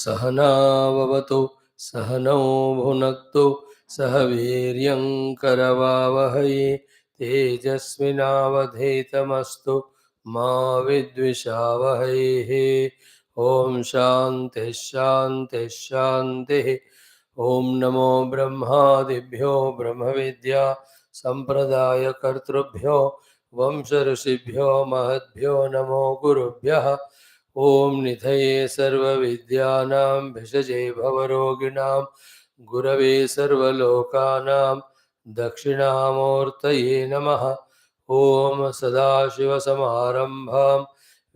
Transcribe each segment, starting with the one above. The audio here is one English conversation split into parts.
सहनाववतु सहनौ भुनक्तु सह वीर्यं करवावहै तेजस्विनावधीतमस्तु मा विद्विषावहैः। ओम शांति शांति शांति। ओम नमो ब्रह्मादिभ्यो ब्रह्म विद्या संप्रदाय कर्तृभ्यो वंश ऋषिभ्यो महद्भ्यो नमो गुरुभ्यः। ओम निधये सर्वविद्यानां भिषजे भवरोगिणां गुरवे सर्वलोकानां दक्षिणामूर्तये नमः। ओम सदाशिवसमारम्भां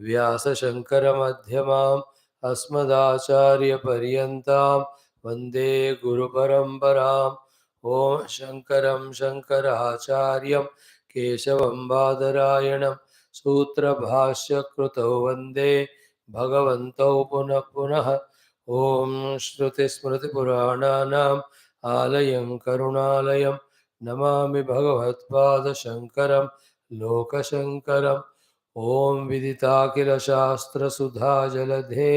व्यासशङ्करमध्यमाम् अस्मदाचार्यपर्यन्तां वन्दे गुरुपरम्पराम्। ओम शङ्करं शङ्कराचार्यं केशवं बादरायणं सूत्रभाष्यकृतौ वन्दे भगवन्तौ पुनः पुनः। ओम श्रुतिस्मृतिपुराणानाम् आलयं करुणालयं नमामि भगवत्पादशङ्करं लोकशङ्करम्। ओम विदिताखिलशास्त्रसुधा जलधे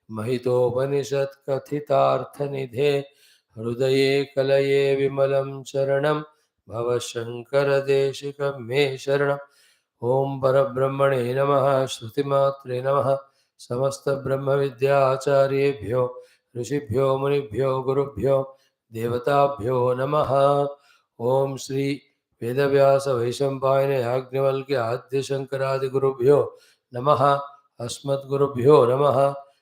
महितोपनिषत् कथितार्थनिधे हृदये कलये विमलं चरणं भव शङ्कर देशिकं मे शरणम्। ओम परब्रह्मणे नमः। श्रुतिमात्रे नमः। समस्त ब्रह्म विद्याचार्येभ्यो ऋषिभ्यो मुनिभ्यो गुरुभ्यो देवताभ्यो नमः। ओम श्री वेदव्यास वैशंपायन याज्ञवल्क्य आद्य शंकरादि गुरुभ्यो नमः। अस्मद्गुरुभ्यो नमः।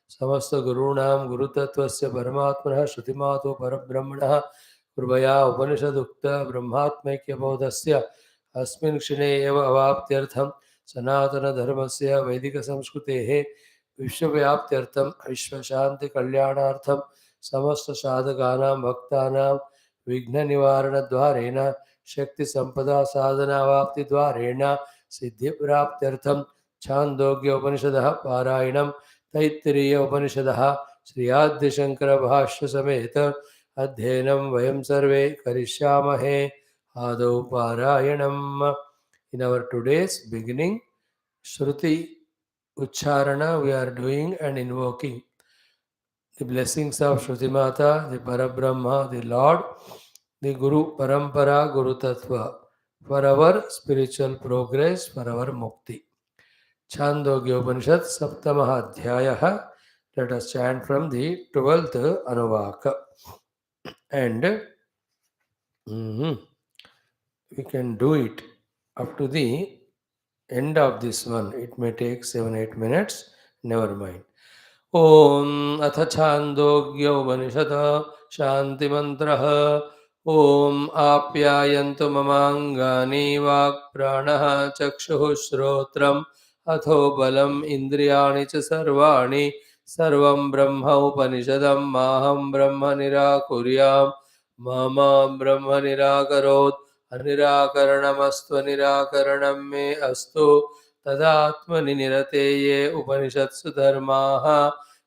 समस्त गुरूणां गुरुतत्वस्य परमात्मनः श्रुतिमातो परब्रह्मणः कृपया उपनिषदुक्त ब्रह्मात्मैक्यबोधस्य अस्मिन् क्षणे एव अवाप्त्यर्थं सनातनधर्मस्य वैदिकसंस्कृतेः विश्वव्याप्त्यर्थं विश्वशान्तिकल्याणार्थं समस्तसाधकानां भक्तानां विघ्ननिवारणद्वारेण शक्तिसम्पदा साधनावाप्तिद्वारेण सिद्धिप्राप्त्यर्थं छान्दोग्य उपनिषदः पारायणं तैत्तिरीय उपनिषदः श्रीयाद्यशङ्करभाष्य समेत अध्ययनं वयं सर्वे करिष्यामहे। आदौ पारायणम्। In our today's beginning, Shruti Ucharana, we are doing and invoking the blessings of Shruti Mata, the Parabrahma, the Lord, the Guru Parampara, Guru Tattva, for our spiritual progress, for our mukti. Chandogya Upanishad, Saptamaha Adhyayah. Let us chant from the 12th Anuvaka. And we can do it up to the end of this one. It may take 7-8 minutes. Never mind. Om Atha Chandogya Upanishad Shanti Mantraha. Om Apyayantu Mamangani Vak Pranaha Chakshuh Shrotram Atho Balam Indriyani Cha Sarvani Sarvam Brahma Upanishadam Maham Brahma Nirakuryam Mama Brahma Nirakarot अनिराकरणमस्तु निराकरणं मे अस्तु तदात्मनि निरते ये उपनिषत्सु धर्माः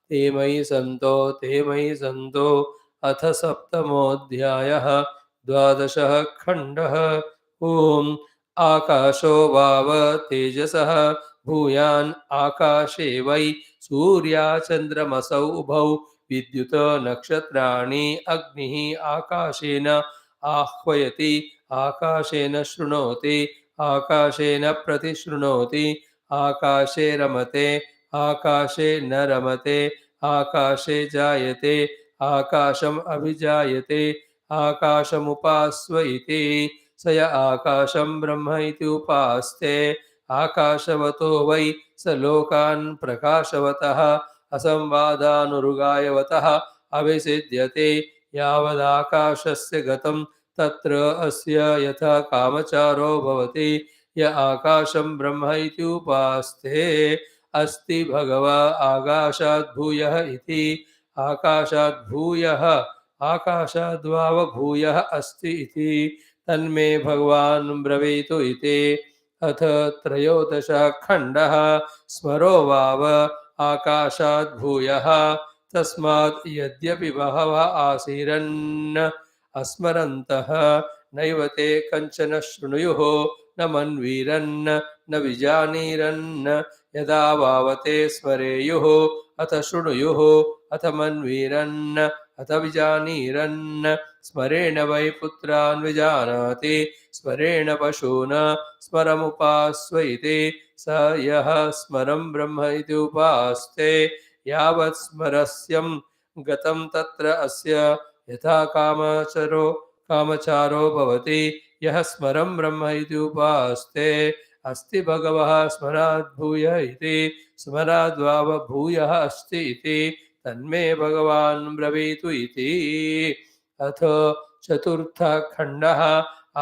ते मयि सन्तो। अथ सप्तमोऽध्यायः द्वादशः खण्डः। ओम आकाशो वाव तेजसः भूयान् आकाशे वै सूर्याचन्द्रमसौ उभौ विद्युत नक्षत्राणि अग्निः आकाशेन आह्वयति आकाशेन शृणोति आकाशेन प्रतिशृणोति आकाशे रमते आकाशे न रमते आकाशे जायते आकाशम् अभिजायते आकाशमुपास्व इति स य आकाशं ब्रह्म इति उपास्ते आकाशवतो वै स लोकान् प्रकाशवतः असंवादानुरुगायवतः अभिसिद्ध्यते यावदाकाशस्य गतं तत्र अस्य यथा कामचारो भवति य आकाशं ब्रह्म इति उपास्ते अस्ति भगवा आकाशात् भूयः इति आकाशात् भूयः आकाशाद्वाव भूयः अस्ति इति तन्मे भगवान् ब्रवीतु इति। अथ त्रयोदशः खण्डः स्मरो वाव आकाशात् भूयः तस्मात् यद्यपि बहवः आसीरन् अस्मरन्तः नैव ते कञ्चन शृणुयुः न मन्वीरन् न विजानीरन् यदा वावते स्मरेयुः अथ शृणुयुः अथ मन्वीरन् अथ विजानीरन् स्मरेण वै पुत्रान् विजानाति स्मरेण पशून् स्मरमुपास्वैते स यः स्मरं ब्रह्म इति उपास्ते यावत् स्मरस्यं गतं तत्र अस्य यथा कामचारो भवति यः स्मरं ब्रह्म इति उपास्ते अस्ति भगवः स्मराद् भूयः इति स्मराद्वाव भूयः अस्ति इति तन्मे भगवान् ब्रवीतु इति। अथ चतुर्थः खण्डः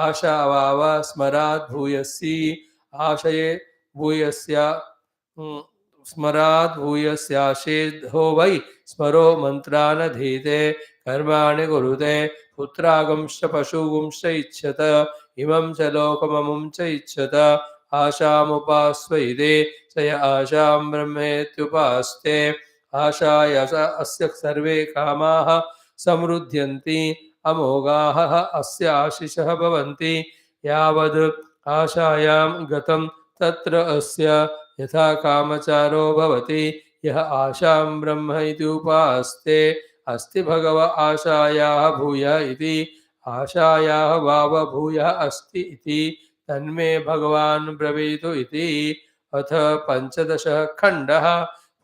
आशावाव स्मराद् भूयसी आशये भूयस्या स्मराद् भूयस्याशेद्धो वै स्मरो मन्त्रानधीते कर्माणि कुरुते पुत्रागंश्च पशुगुंश्च इच्छत इमं च लोकममुं च इच्छत आशामुपास्वैते स य आशां ब्रह्मेत्युपास्ते आशाय अस्य सर्वे कामाः समृद्ध्यन्ति अमोघाः अस्य आशिषः भवन्ति यावद् आशायां गतं तत्र अस्य यथा कामचारो भवति यः आशां ब्रह्म इति उपास्ते अस्ति भगव आशायाः भूयः इति आशायाः वाव भूयः अस्ति इति तन्मे भगवान् ब्रवीतु इति। अथ पञ्चदशः खण्डः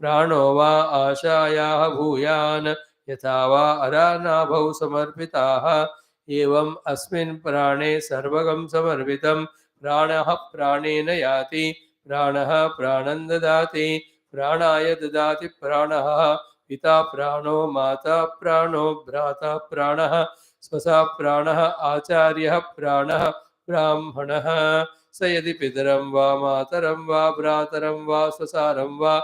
प्राणो वा आशायाः भूयान् यथा वा अरानाभौ समर्पिताः एवम् अस्मिन् प्राणे सर्वगं समर्पितं प्राणः प्राणेन याति प्राणः प्राणं ददाति प्राणाय ददाति प्राणः पिता प्राणो माता प्राणो भ्राता प्राणः स्वसा प्राणः आचार्यः प्राणः ब्राह्मणः स यदि पितरं वा मातरं वा भ्रातरं वा स्वसारं वा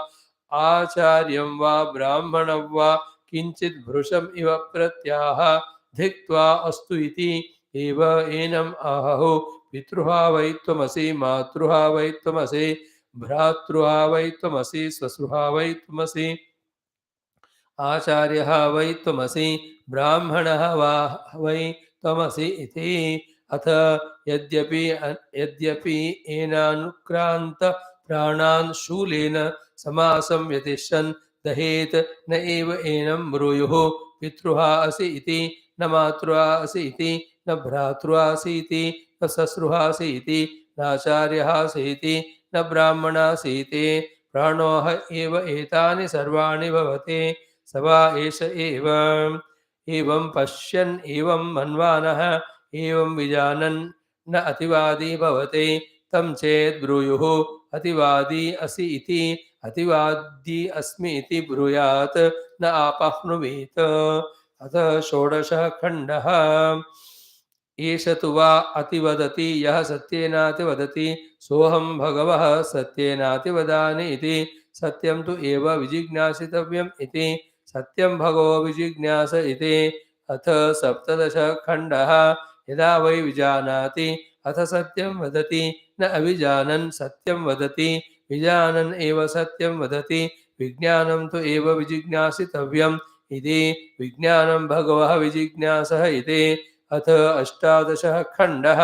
आचार्यं वा ब्राह्मणं वा किञ्चित् भृशम् इव प्रत्याह धिक्त्वा अस्तु इति एव एनम् आहु पितृहा वै त्वमसि मातृहा वै त्वमसि भ्रातृहा वै त्वमसि स्वसुहा वै त्वमसि आचार्यः वै त्वमसि ब्राह्मणः वा वै त्वमसि इति। अथ यद्यपि एनानुक्रान्त प्राणान् शूलेन समासं यतिष्यन् दहेत् न एव एनं ब्रूयुः पितृहा असि इति न मातृहा असि इति न भ्रातृहा असि इति न ससुहा असि इति नाचार्यः असि इति न ब्राह्मणः असि इति प्राणोः एव एतानि सर्वाणि भवति स वा एष एवं पश्यन् एवं मन्वानः एवं विजानन् न अतिवादी भवति तं चेत् ब्रूयुः अतिवादी असि इति अतिवादी अस्मि इति ब्रूयात् न आपाप्नुवीत। अथ षोडशः खण्डः एष तु वा अतिवदति यः सत्येनातिवदति सोऽहं भगवः सत्येनातिवदामि इति सत्यं तु एव विजिज्ञासितव्यम् इति सत्यं भगवो विजिज्ञास इति। अथ सप्तदशः खण्डः यदा वै विजानाति अथ सत्यं वदति न अविजानन् सत्यं वदति विजानन् एव सत्यं वदति विज्ञानं तु एव विजिज्ञासितव्यम् इति विज्ञानं भगवः विजिज्ञासः इति। अथ अष्टादशः खण्डः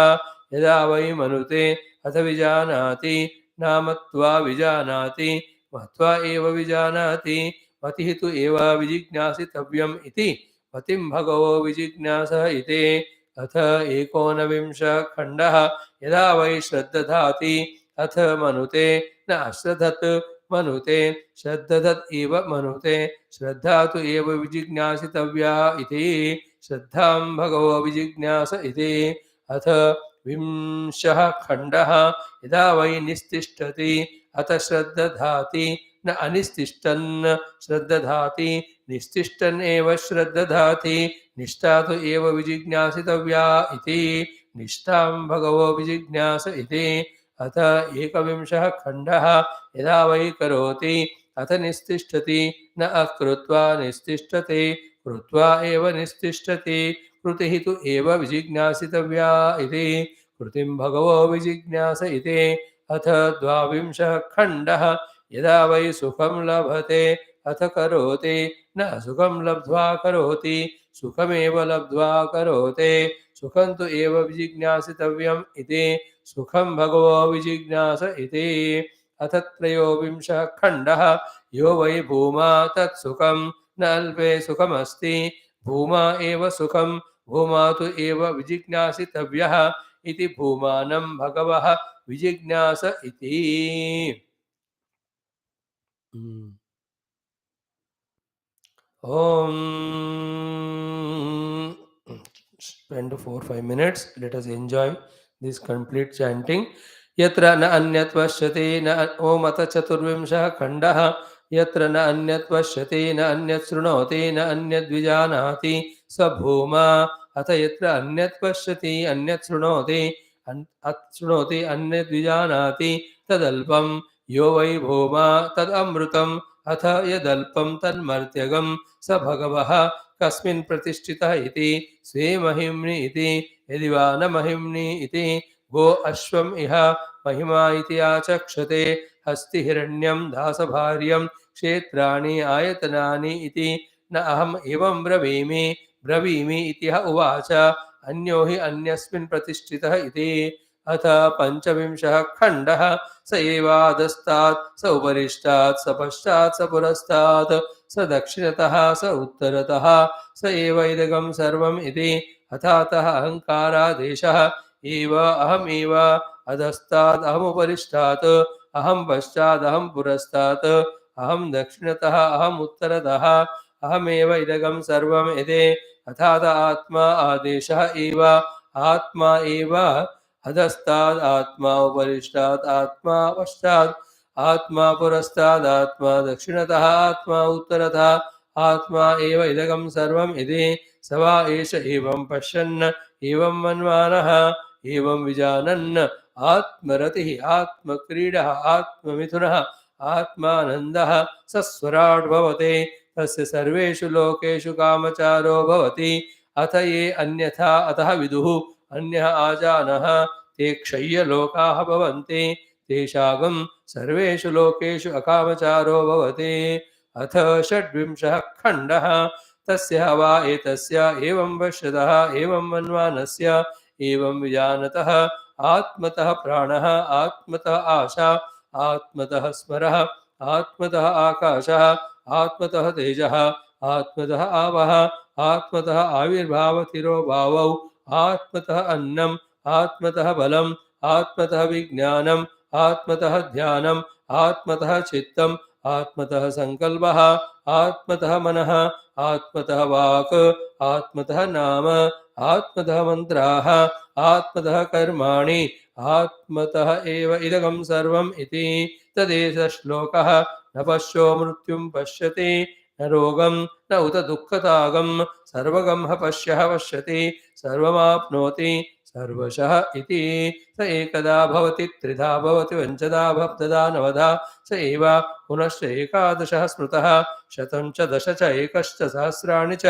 यदा वै मनुते अथ विजानाति नामत्वा विजानाति मत्वा एव विजानाति मतिः तु एव विजिज्ञासितव्यम् इति मतिं भगवो विजिज्ञासः इति। अथ एकोनविंशः खण्डः यदा वै श्रद्दधाति अथ मनुते न अश्रद्धत् मनुते श्रद्धधत् एव मनुते श्रद्धा तु एव विजिज्ञासितव्या इति श्रद्धां भगवो विजिज्ञास इति। अथ विंशः खण्डः यदा वै निस्तिष्ठति अथ श्रद्दधाति न अनिस्तिष्ठन् श्रद्दधाति निस्तिष्ठन् एव श्रद्दधाति निष्ठा तु एव विजिज्ञासितव्या इति निष्ठां भगवो विजिज्ञास इति। अथ एकविंशः खण्डः यदा वै करोति अथ निस्तिष्ठति न अकृत्वा निस्तिष्ठति कृत्वा एव निस्तिष्ठति कृतिः तु एव विजिज्ञासितव्या इति कृतिं भगवो विजिज्ञास इति। अथ द्वाविंशः खण्डः यदा वै सुखं लभते अथ करोति न सुखं लब्ध्वा करोति सुखमेव लब्ध्वा करोति सुखं तु एव विजिज्ञासितव्यम् इति सुखं भगवो विजिज्ञास इति। अथ त्रयोविंशः खण्डः यो वै भूमा तत्सुखं न अल्पे सुखमस्ति भूमा एव सुखं भूमा तु एव विजिज्ञासितव्यः इति भूमानं भगवः विजिज्ञास इति। Om. Spend 4-5 minutes. Let us enjoy this complete chanting. Yatra na anyat vashyate na om ata chaturvimshah khandah. Yatra na anyat vashyate na anyat shrunoti na anyat vijanati sabhuma. Atha yatra anyat vashyate anyat shrunoti shrunoti anyat vijanati tadalpam yo vai bhoma tad amrutam. अथ यदल्पं तन्मर्त्यगं स भगवः कस्मिन् प्रतिष्ठितः इति स्वे महिम्नि इति यदि वा न महिम्नि इति गो अश्वम् इह महिमा इति आचक्षते हस्ति हिरण्यं दासभार्यं क्षेत्राणि आयतनानि इति न अहम् एवं ब्रवीमि इति उवाच अन्यो हि अन्यस्मिन् प्रतिष्ठितः इति। अथ पंचविंशः खण्डः स एवादस्तात् स उपरिष्टात् स पश्चात् स पुरस्तात् स दक्षिणतः स उत्तरतः स एव इदगं सर्वम् इति। अथातः अहङ्कारादेशः एव अहमेव अधस्तात् अहमुपरिष्टात् अहं पश्चात् अहं पुरस्तात् अहं दक्षिणतः अहम् उत्तरतः अहमेव इदगं सर्वम् इति। अथात आत्मा आदेशः एव आत्मा एव अधस्तात् आत्मा उपरिष्टात् आत्मा पश्चात् आत्मा पुरस्तात् आत्मा दक्षिणतः आत्मा उत्तरतः आत्मा एव इदगं सर्वम् इति। स वा एष एवं पश्यन् एवं मन्वानः एवं विजानन् आत्मरतिः आत्मक्रीडः आत्ममिथुनः आत्मानन्दः स स्वराट् भवते तस्य सर्वेषु लोकेषु कामचारो भवति। अथ ये अन्यथा अतः विदुः अन्यः आजानः ते क्षय्यलोकाः भवन्ति तेषागं सर्वेषु लोकेषु अकामचारो भवति। अथ षड्विंशः खण्डः तस्य वा एतस्य एवं पश्यतः एवं मन्वानस्य एवं विजानतः आत्मतः प्राणः आत्मतः आशा आत्मतः स्मरः आत्मतः आकाशः आत्मतः तेजः आत्मतः आवः आत्मतः आविर्भावतिरोभावौ आत्मतः अन्नम् आत्मतः बलम् आत्मतः विज्ञानम् आत्मतः ध्यानम् आत्मतः चित्तम् आत्मतः संकल्पः आत्मतः मनः आत्मतः वाक् आत्मतः नाम आत्मतः मन्त्राः आत्मतः कर्माणि आत्मतः एव इदगं सर्वम् इति। तदेष श्लोकः न पश्यो मृत्युं पश्यति न रोगं न उत दुःखतागं सर्वगं पश्यः पश्यति सर्वमाप्नोति सर्वशः इति। स एकदा भवति त्रिधा भवति पञ्चधा भक्तदा नवधा स एव पुनश्च एकादशः स्मृतः शतं च दश च एकश्च सहस्राणि च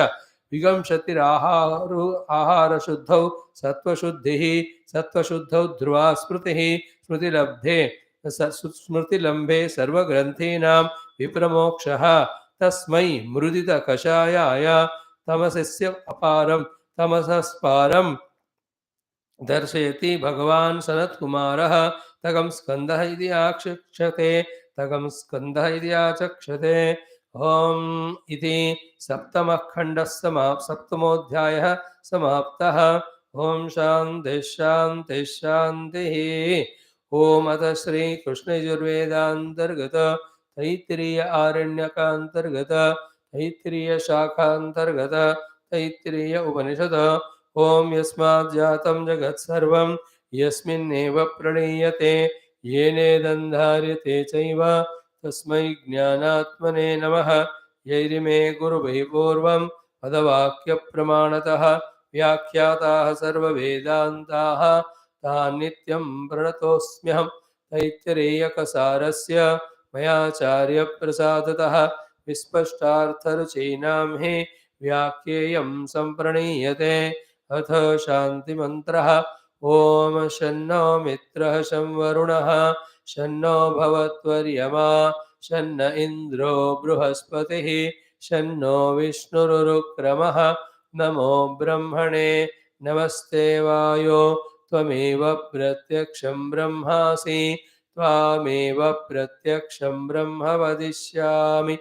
विगंशतिराहारशुद्धौ सत्त्वशुद्धिः सत्त्वशुद्धौ ध्रुवा स्मृतिः स्मृतिलब्धे स्मृतिलम्भे सर्वग्रन्थीनां विप्रमोक्षः तस्मै मृदितकषायाय तमसस्य अपारं तमसस्पारं दर्शयति भगवान् सनत्कुमारः तगं स्कन्दः इति आचक्षते तगं स्कन्दः इति आचक्षते। ओम इति सप्तमः खण्डः सप्तमोऽध्यायः समाप्तः। ओम शान्तिः शान्तिः शान्तिः। ओम अथ श्रीकृष्णयजुर्वेदान्तर्गत तैत्तिरीय आरण्यकान्तर्गत तैत्तिरीय शाखान्तर्गत तैत्तिरीय उपनिषद। ओम यस्मात् जातं जगत् सर्वं यस्मिन्नेव प्रणीयते येनेदन्धार्यते चैव तस्मै ज्ञानात्मने नमः। यैरिमे गुरुवै पूर्वं पदवाक्यप्रमाणतः व्याख्याताः सर्ववेदान्ताः तान् नित्यं प्रणतोऽस्म्यहं। तैत्तिरीयकसारस्य मयाचार्यप्रसादतः विस्पष्टार्थरुचीनां हि व्याख्येयं सम्प्रणीयते। अथ शान्तिमन्त्रः। ओम शन्नो मित्रः शं वरुणः शन्नो भवत्वर्यमा शन्न इन्द्रो बृहस्पतिः शन्नो विष्णुरुक्रमः। नमो ब्रह्मणे नमस्ते वायो त्वमेव प्रत्यक्षं ब्रह्मासि त्वामेव प्रत्यक्षं ब्रह्म वदिष्यामि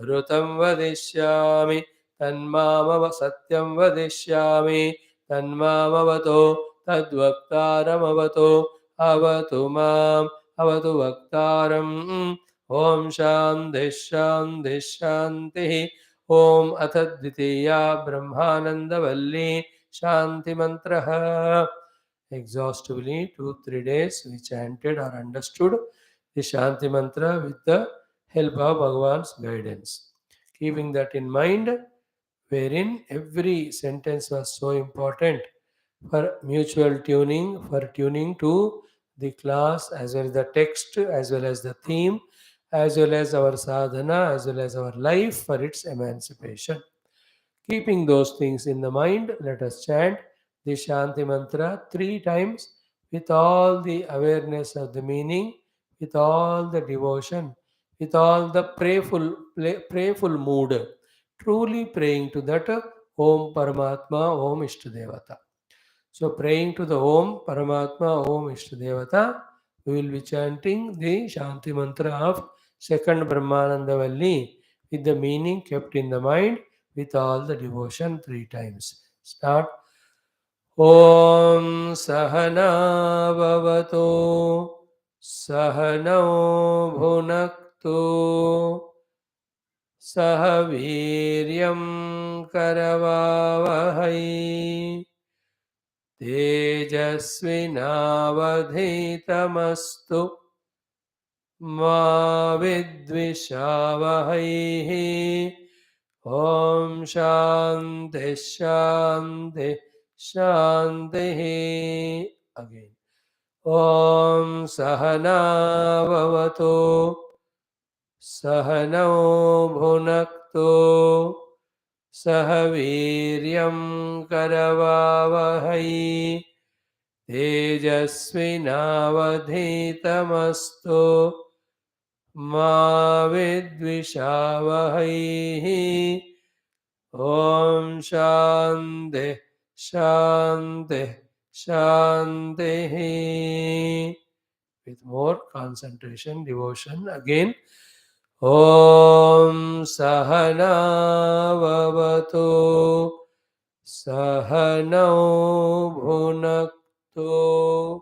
ऋतं वदिष्यामि तन्मामव सत्यं वदिष्यामि तन्मामवतो तद्वक्तारमवतो अवतु माम् अवतु वक्तारम् ॐ शान्तिः शान्तिः शान्तिः ॐ अथ द्वितीया ब्रह्मानन्दवल्ली शान्तिमन्त्रः. Exhaustively 2-3 days we chanted or understood the Shanti mantra with the help of Bhagavan's guidance. Keeping that in mind, wherein every sentence was so important for mutual tuning, for tuning to the class as well as the text, as well as the theme, as well as our sadhana, as well as our life for its emancipation. Keeping those things in the mind, let us chant the Shanti mantra 3 times with all the awareness of the meaning, with all the devotion, with all the prayerful mood, truly praying to that Om Paramatma, Om Ishtadevata. So, praying to the Om Paramatma, Om Ishtadevata, we will be chanting the Shanti mantra of second Brahmananda Valli with the meaning kept in the mind with all the devotion 3 times. Start. Om Sahana Bhavato Sahano Bhunaktu Sah Viryam Karavavahai तेजस्विनावधीतमस्तु मा विद्विषावहैः ॐ शान्तिः शान्तिः शान्तिः. Again. ॐ सहना भवतु सहनौ भुनक्तु सह वीर्यं करवावहै तेजस्विनावधीतमस्तु मा विद्विषावहैः ॐ शान्तिः शान्तिः शान्तिः. With more concentration, devotion again. Om Sahana Vavatu Sahanau Bhunaktu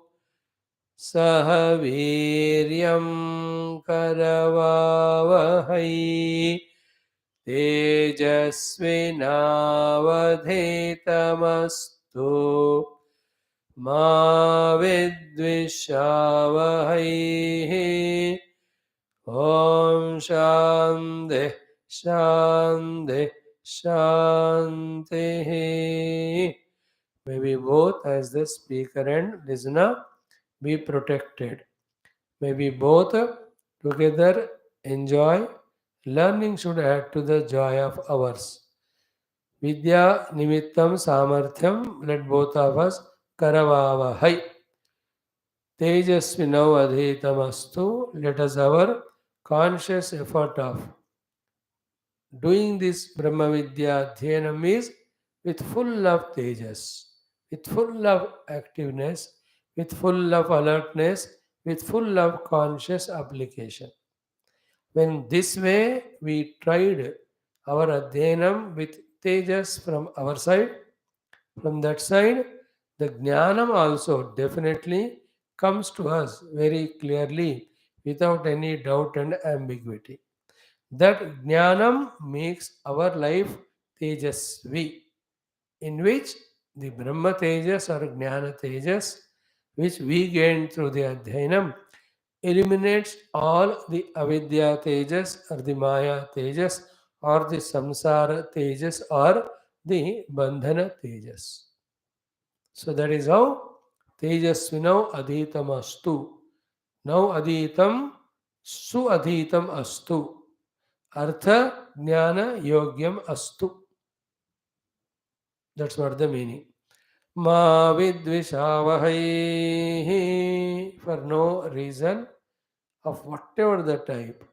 Sah Viryam Karavavahai Tejasvinavadhitamastu Ma Vidvishavahai Om Shanti Shanti Shanti. May we both, as the speaker and listener, be protected. May we both together enjoy. Learning should add to the joy of ours. Vidya Nimittam Samarthyam, let both of us Karavavahai. Tejasvinau Adhitamastu, let us our conscious effort of doing this Brahma Vidya Dhyanam is with full of tejas, with full of activeness, with full of alertness, with full of conscious application. When this way we tried our Adhyanam with tejas from our side, from that side, the Jnanam also definitely comes to us very clearly without any doubt and ambiguity. That Jnanam makes our life Tejasvi, in which the Brahma Tejas or Jnana Tejas, which we gain through the Adhyanam, eliminates all the Avidya Tejas or the Maya Tejas or the Samsara Tejas or the Bandhana Tejas. So that is how Tejasvinau Adhitam Astu. Now Adhitam Su Adhitam Astu. Artha Jnana Yogyam Astu. That's what the meaning. Ma Vidvishavahai, for no reason of whatever the type,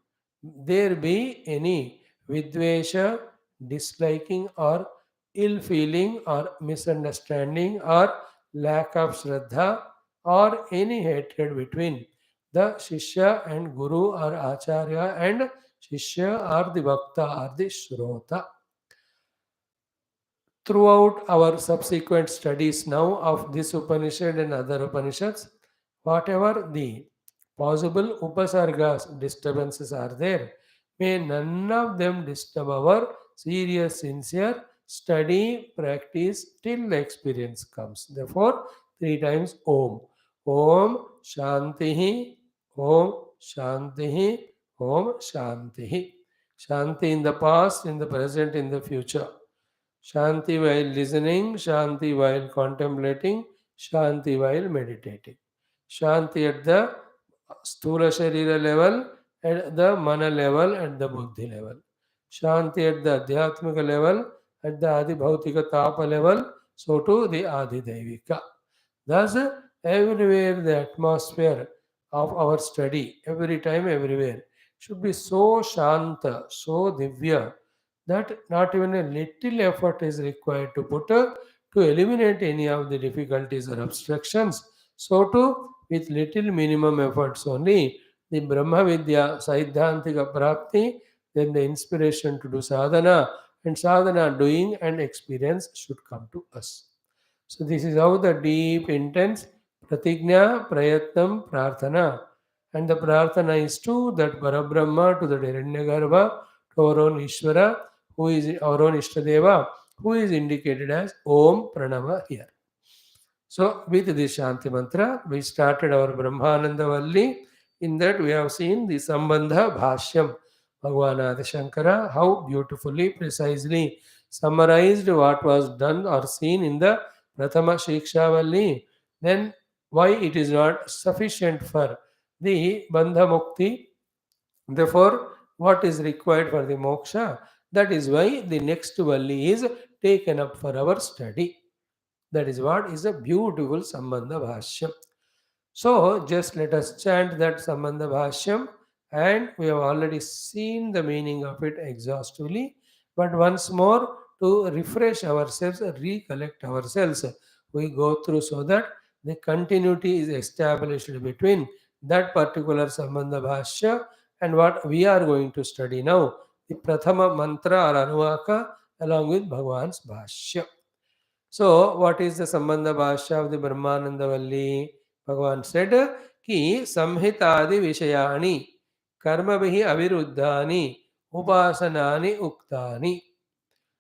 there be any Vidvesha, disliking or ill feeling or misunderstanding or lack of Shraddha or any hatred between The Shishya and Guru are Acharya and Shishya are the Bhakta or the Shrota. Throughout our subsequent studies now of this Upanishad and other Upanishads, whatever the possible Upasargas disturbances are there, may none of them disturb our serious, sincere study, practice till the experience comes. Therefore, three times Om. Om Shantihi, Om Shantihi, Om Shantihi. Shanti in the past, in the present, in the future. Shanti while listening, Shanti while contemplating, Shanti while meditating. Shanti at the Sthula Sharira level, at the Mana level, at the Buddhi level. Shanti at the Adhyatmika level, at the Adi Bhautika Tapa level, so to the Adi Devika. Thus, everywhere the atmosphere of our study, every time, everywhere, should be so Shanta, so Divya, that not even a little effort is required to put to eliminate any of the difficulties or obstructions. So too, with little minimum efforts only, the Brahma Vidya Siddhantika Prapti, then the inspiration to do sadhana, and sadhana doing and experience should come to us. So this is how the deep, intense pratigna, prayatnam, prarthana. And the prarthana is to that Parabrahma, to the Hiranyagarbha, to our own Ishvara, who is our own Ishtadeva, who is indicated as Om Pranama here. So with this Shanti Mantra, we started our Brahmananda Valli. In that we have seen the Sambandha Bhashyam, Bhagwanada Shankara, how beautifully, precisely summarized what was done or seen in the Prathama Shiksha Valli. Then why it is not sufficient for the Bandha Mukti. Therefore, what is required for the moksha? That is why the next Valli is taken up for our study. That is what is a beautiful Sambandha Bhashyam. So just let us chant that Sambandha Bhashyam, and we have already seen the meaning of it exhaustively. But once more, to refresh ourselves, recollect ourselves, we go through so that the continuity is established between that particular Sambandha Bhashya and what we are going to study now, the Prathama Mantra or Anuvaka along with Bhagwan's Bhashya. So, what is the Sambandha Bhashya of the Brahmananda Valli? Bhagavan said, Ki samhitadi vishayani karmabihi aviruddhani upasanani uktani.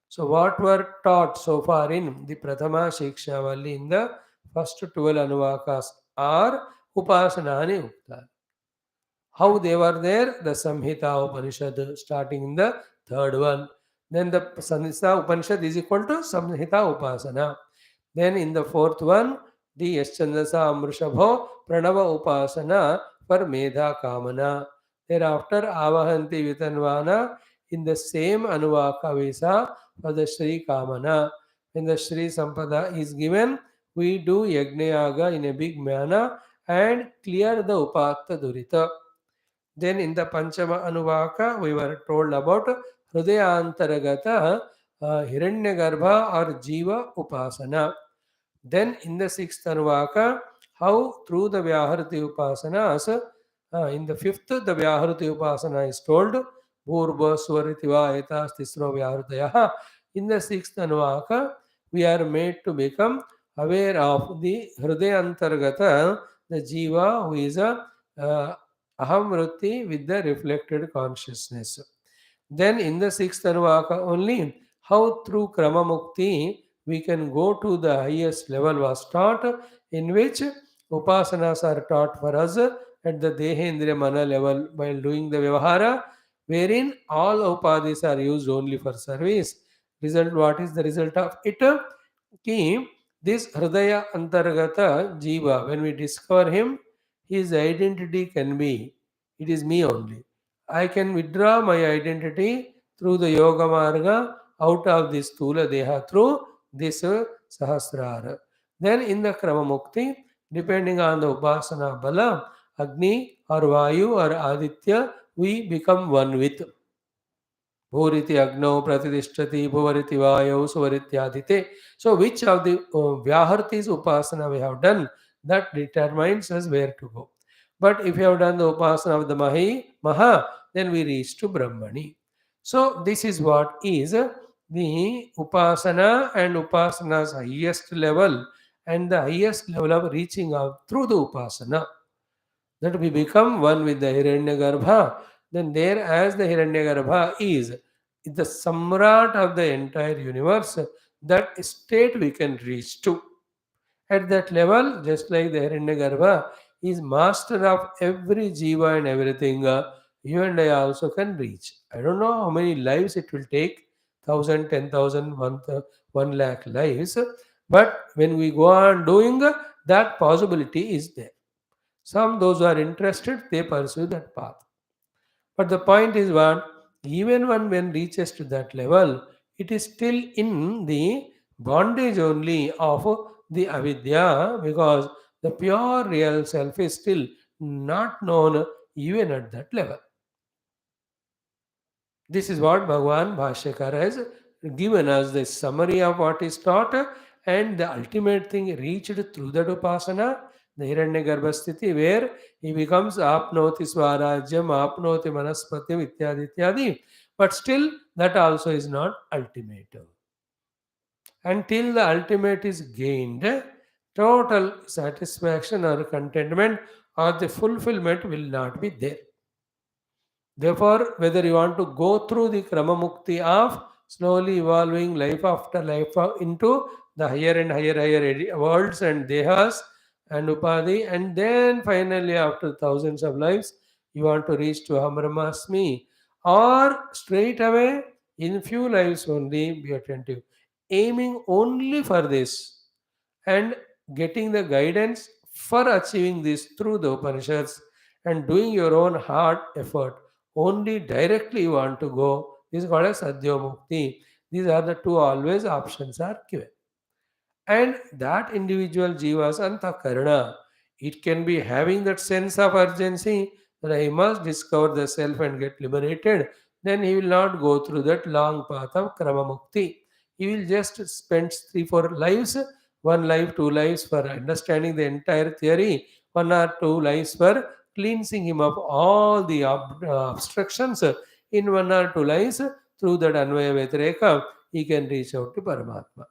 So, what were taught so far in the Prathama Shiksha Valli in the first 12 Anuvakas are upasanani uktani. How they were there? The Samhita Upanishad starting in the third one. Then the Samhita Upanishad is equal to Samhita Upasana. Then in the fourth one, the Yaschandasa Amrushabho Pranava Upasana for Medha Kamana. Thereafter, Avahanti Vitanvana in the same Anuvaka Visa for the Shri Kamana. When the Shri Sampada is given, we do Yagnayaga in a big manner and clear the Upatta Durita. Then in the Panchama Anuvaka, we were told about Hrudayantaragata Hiranyagarbha or Jiva Upasana. Then in the sixth Anuvaka, how through the Vyaharati Upasanas, in the fifth, the Vyaharati Upasana is told, Bhurva Swaritiva Etas Tisro Vyahartaya. In the sixth Anuvaka, we are made to become aware of the Hrudayantaragata, the Jiva, who is a Aham Vritti with the reflected consciousness. Then in the sixth Anuvaka only, how through Krama Mukti we can go to the highest level was taught, in which Upasanas are taught for us at the Dehendriya Mana level while doing the Vyavahara, wherein all Upadis are used only for service. Result, what is the result of it? Ki, this Hridaya Antargata Jiva, when we discover him, his identity can be, it is me only. I can withdraw my identity through the Yoga Marga out of this Stula Deha through this Sahasrara. Then in the Krama Mukti, depending on the Upasana Bala, Agni or Vayu or Aditya, we become one with. Bhuriti Agno Pratidishtati Bhuvariti Vayu Suvarityadite. So which of the Vyahartis Upasana we have done, that determines us where to go. But if you have done the upasana of the Maha, then we reach to Brahmani. So this is what is the upasana and upasana's highest level and the highest level of reaching out through the upasana. That we become one with the Hiranyagarbha. Then there as the Hiranyagarbha is the samrat of the entire universe, that state we can reach to. At that level, just like the Hiranyagarbha is master of every jiva and everything, you and I also can reach. I don't know how many lives it will take, 1,000, 10,000, 1 lakh lives, but when we go on doing, that possibility is there. Some, those who are interested, they pursue that path. But the point is what? Even when reaches to that level, it is still in the bondage only of the avidya, because the pure real self is still not known even at that level. This is what Bhagavan Bhashyakara has given us the summary of what is taught, and the ultimate thing reached through that upasana, the Hiranyagarbha sthiti, where he becomes apnoti swarajyam, apnoti manaspatim, ityadi, ityadi. But still, that also is not ultimate. Until the ultimate is gained, total satisfaction or contentment or the fulfillment will not be there. Therefore, whether you want to go through the Krama Mukti of slowly evolving life after life into the higher and higher worlds and dehas and upadhi, and then finally after thousands of lives, you want to reach to Hamramasmi, or straight away in few lives only be attentive, aiming only for this and getting the guidance for achieving this through the Upanishads and doing your own hard effort. Only directly you want to go. This is called as Sadhya Mukti. These are the two always options are given. And that individual jiva's antakarana, it can be having that sense of urgency that I must discover the self and get liberated. Then he will not go through that long path of Krama Mukti. He will just spend 3-4 lives, 1 life, 2 lives for understanding the entire theory, 1 or 2 lives for cleansing him of all the obstructions. In 1 or 2 lives, through that Anvaya Vetreka, he can reach out to Paramatma.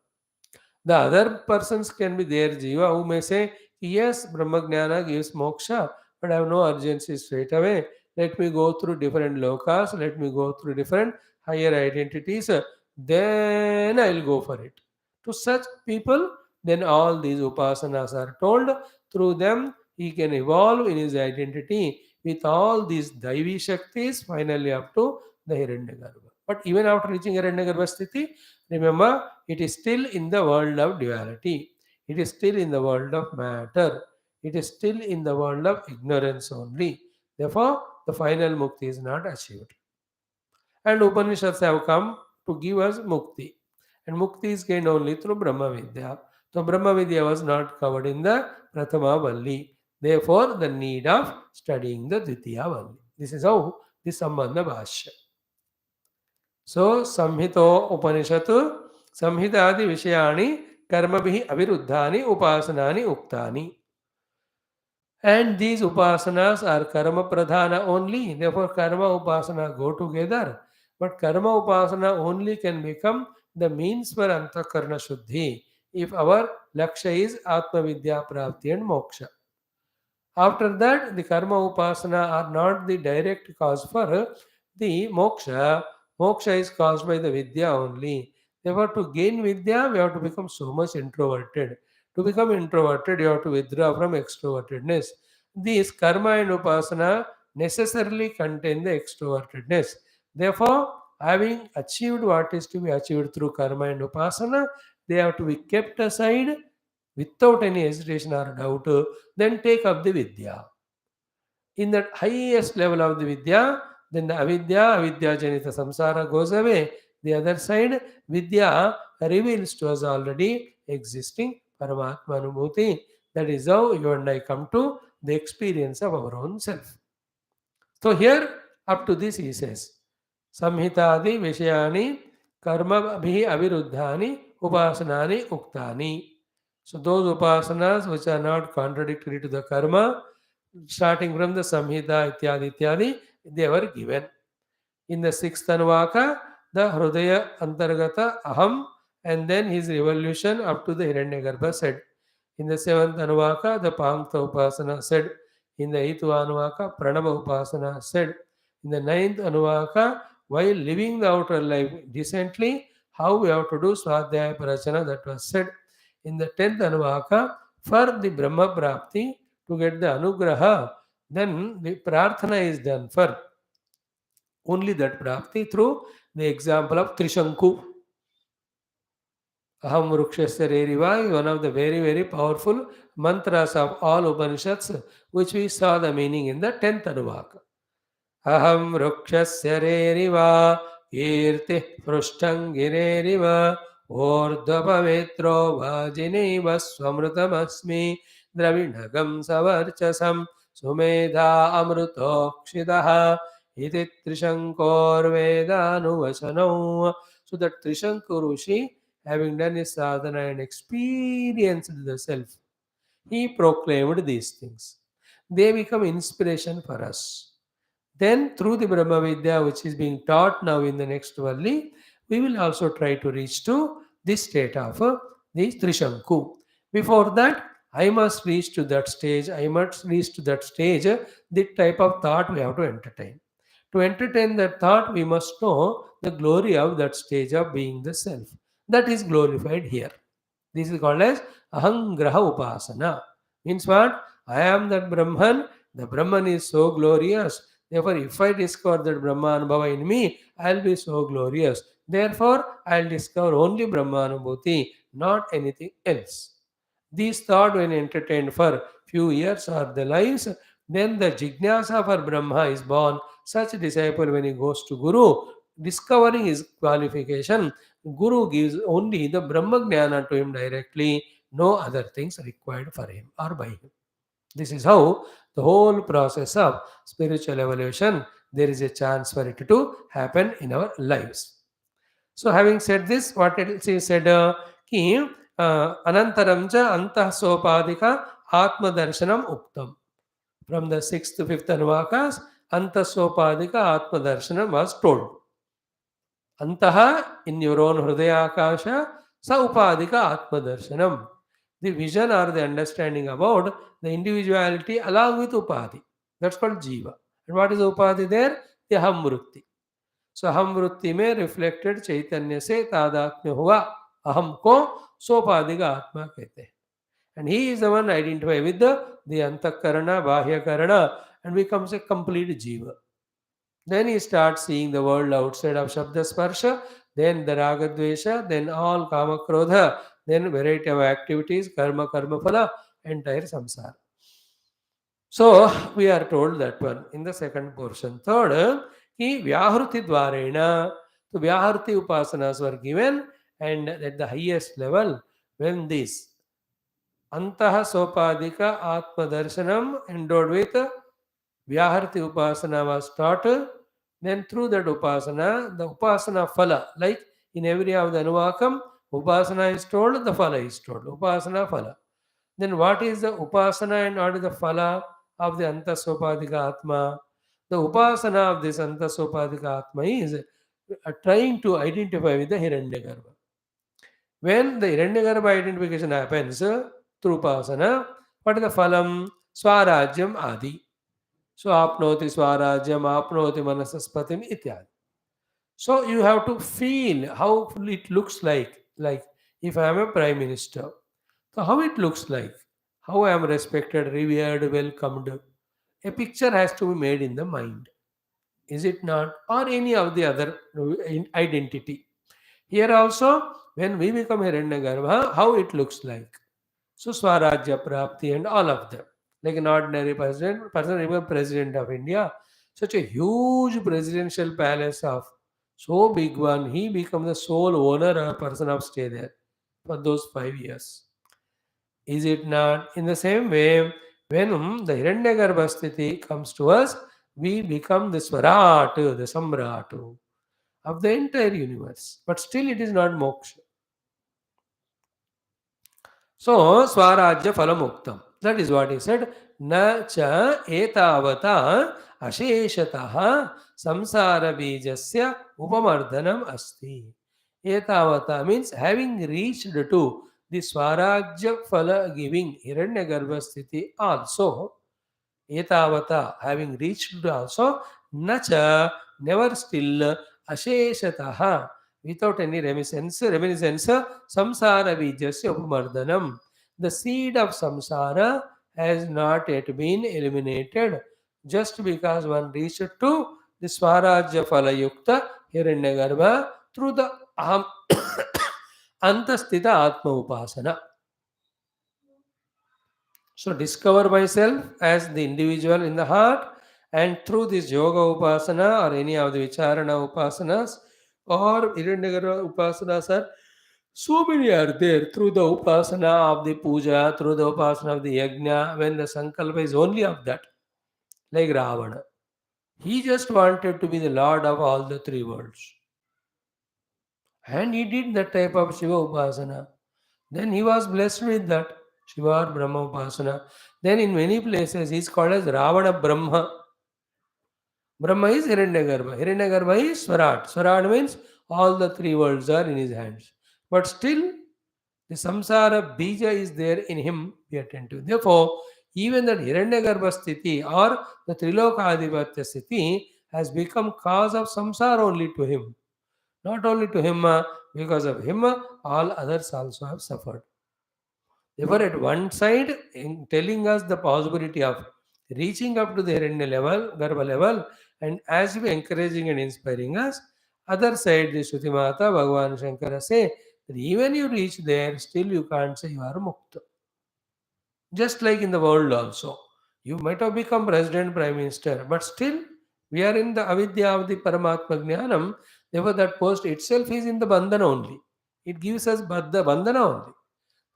The other persons can be there, Jiva, who may say, yes, Brahmagnana gives moksha, but I have no urgency straight away. Let me go through different lokas, let me go through different higher identities, then I'll go for it. To such people, then all these upasanas are told. Through them, he can evolve in his identity with all these Daivi Shaktis, finally up to the Hiranyagarbha. But even after reaching Hiranyagarbha Sthiti, remember, it is still in the world of duality. It is still in the world of matter. It is still in the world of ignorance only. Therefore, the final mukti is not achieved. And Upanishads have come to give us mukti. And mukti is gained only through Brahma Vidya. So Brahma Vidya was not covered in the Prathama Valli. Therefore, the need of studying the Dvitiya Valli. This is how the Sambandha Bhashya. So, Samhito Upanishatu, Samhitadi Vishayani, Karmabhi Aviruddhani, Upasanani Uktani. And these upasanas are karma pradhana only. Therefore, karma upasana go together. But karma upasana only can become the means for antakarna shuddhi if our laksha is atma vidya prapti and moksha. After that, the karma upasana are not the direct cause for the moksha. Moksha is caused by the vidya only. Therefore, to gain vidya, we have to become so much introverted. To become introverted, you have to withdraw from extrovertedness. These karma and upasana necessarily contain the extrovertedness. Therefore, having achieved what is to be achieved through karma and upasana, they have to be kept aside without any hesitation or doubt, then take up the vidya. In that highest level of the vidya, then the avidya janita samsara goes away. The other side, vidya reveals to us already existing Paramatma Anubhuti. That is how you and I come to the experience of our own self. So here, up to this he says, Samhitadi Vishayani Karma Bhi Aviruddhani Upasanani Uktani. So those upasanas which are not contradictory to the karma, starting from the Samhita, Ityadi, Ityadi, they were given. In the sixth Anuvaka, the Hrudaya Antargata Aham, and then his revolution up to the Hiranyagarbha said. In the seventh Anuvaka, the Pamta Upasana said. In the eighth Anuvaka, Pranava Upasana said. In the ninth Anuvaka, while living the outer life decently, how we have to do Swadhyaya Parachana, that was said. In the tenth Anuvaka, for the Brahma Prapti, to get the Anugraha, then the Prarthana is done for only that Prapti through the example of Trishanku. Aham Vrukshasya Reriva is one of the very, very powerful mantras of all Upanishads, which we saw the meaning in the 10th Anuvaka. Aham Vrukshasya Reriva Kirti Prushtam Gireriva Ordhavavetro Vajineva Swamrutamasmi Dravinagam Savarchasam Sumedha Amrutokshidaha Iti Trishankorvedanuvasano. So that Trishanku Rishi, having done his sadhana and experienced the self, he proclaimed these things. They become inspiration for us. Then, through the Brahma Vidya, which is being taught now in the next Valli, we will also try to reach to this state of the Trishanku. Before that, I must reach to that stage. I must reach to that stage, the type of thought we have to entertain. To entertain that thought, we must know the glory of that stage of being the self. That is glorified here. This is called as Ahangraha Upasana. Means what? I am that Brahman. The Brahman is so glorious. Therefore, if I discover that Brahmanubhava in me, I'll be so glorious. Therefore, I'll discover only Brahmanubhuti, not anything else. These thoughts, when entertained for few years or the lives, then the jignasa for Brahma is born. Such disciple, when he goes to Guru, discovering his qualification, Guru gives only the Brahma Jnana to him directly, no other things required for him or by him. This is how the whole process of spiritual evolution, there is a chance for it to happen in our lives. So, having said this, what else is said? Ki Anantaram cha antah sopadika atma darshanam uktam. From the 6th to 5th Anuvakas, antah sopadika atma darshanam was told. Antaha, in your own Hridaya Akasha, sa upadika atma darshanam. The vision or the understanding about the individuality along with upadhi. That's called jiva. And what is upadhi there? The aham vritti. So aham vritti में reflected चैतन्य से तादात्म्य हुआ अहम को सोपाधि का आत्मा कहते हैं. And he is the one identified with the antakarana, bahyakarana, and becomes a complete jiva. Then he starts seeing the world outside of Shabda Sparsha, then the Raga Dvesha, then all Kama Krodha, then variety of activities, karma, karma phala, entire samsara. So we are told that one in the second portion. Third, ki Vyahruti Dvarena, so Vyahruti Upasanas were given, and at the highest level, when this Antaha Sopadika Atma Darshanam endowed with Vyaharti Upasana was taught, then through that Upasana, the Upasana Phala, like in every of the Anuvakam, Upasana is told, the Phala is told. Upasana Phala. Then what is the Upasana and what is the Phala of the Antasopadika Atma? The Upasana of this Antasopadika Atma is trying to identify with the Hiranyagarbha. When the Hiranyagarbha identification happens through Upasana, what is the Phalam? Swarajyam Adi. So apnoti swarajyam, apnoti manasaspatim ityadi. So you have to feel how it looks like if I am a prime minister. So how it looks like, how I am respected, revered, welcomed. A picture has to be made in the mind. Is it not? Or any of the other identity. Here also, when we become Hiranyagarbha, how it looks like. So Swarajya Prapti and all of them. Like an ordinary person become president of India. Such a huge presidential palace of so big one, he becomes the sole owner or person of stay there for those 5 years. Is it not? In the same way, when the Hiranyagarbha sthiti comes to us, we become the Swarat, the Samrat of the entire universe. But still it is not moksha. So, Swarajya Phalamuktam. That is what he said. न च एतावता अशेषतः samsara bijasya upamardanam asti. Etavata means having reached to the Swarajya Phala giving Hiranyagarbha sthiti also. Etavata having reached also, nacha never still asheshataha without any reminiscence samsara bijasya upamardanam. The seed of samsara has not yet been eliminated. Just because one reached to the Swarajya Phala Yukta Hiranyagarbha through the aham antasthita atma upasana. So discover myself as the individual in the heart, and through this yoga upasana or any of the vicharana upasanas or Hiranyagarbha upasanas are so many are there through the upasana of the puja, through the upasana of the yajna, when the sankalpa is only of that, like Ravana. He just wanted to be the lord of all the three worlds. And he did that type of Shiva upasana. Then he was blessed with that Shiva or Brahma upasana. Then in many places he is called as Ravana Brahma. Brahma is Hiranyagarbha. Hiranyagarbha is Swaraj. Swaraj means all the three worlds are in his hands. But still, the samsara bija is there in him. Be attentive. Therefore, even that Hiranyagarbha sthiti or the Trilokadipatya sthiti has become cause of samsara only to him. Not only to him, because of him, all others also have suffered. Therefore, at one side, in telling us the possibility of reaching up to the Hiranya level, Garbha level, and as we encouraging and inspiring us, other side, the Shruti Mata, Bhagavan Shankara say that even you reach there, still you can't say you are Mukta. Just like in the world also. You might have become president, prime minister, but still we are in the avidya of the Paramatma Jnanam. Therefore, that post itself is in the bandhana only. It gives us the bandhana only.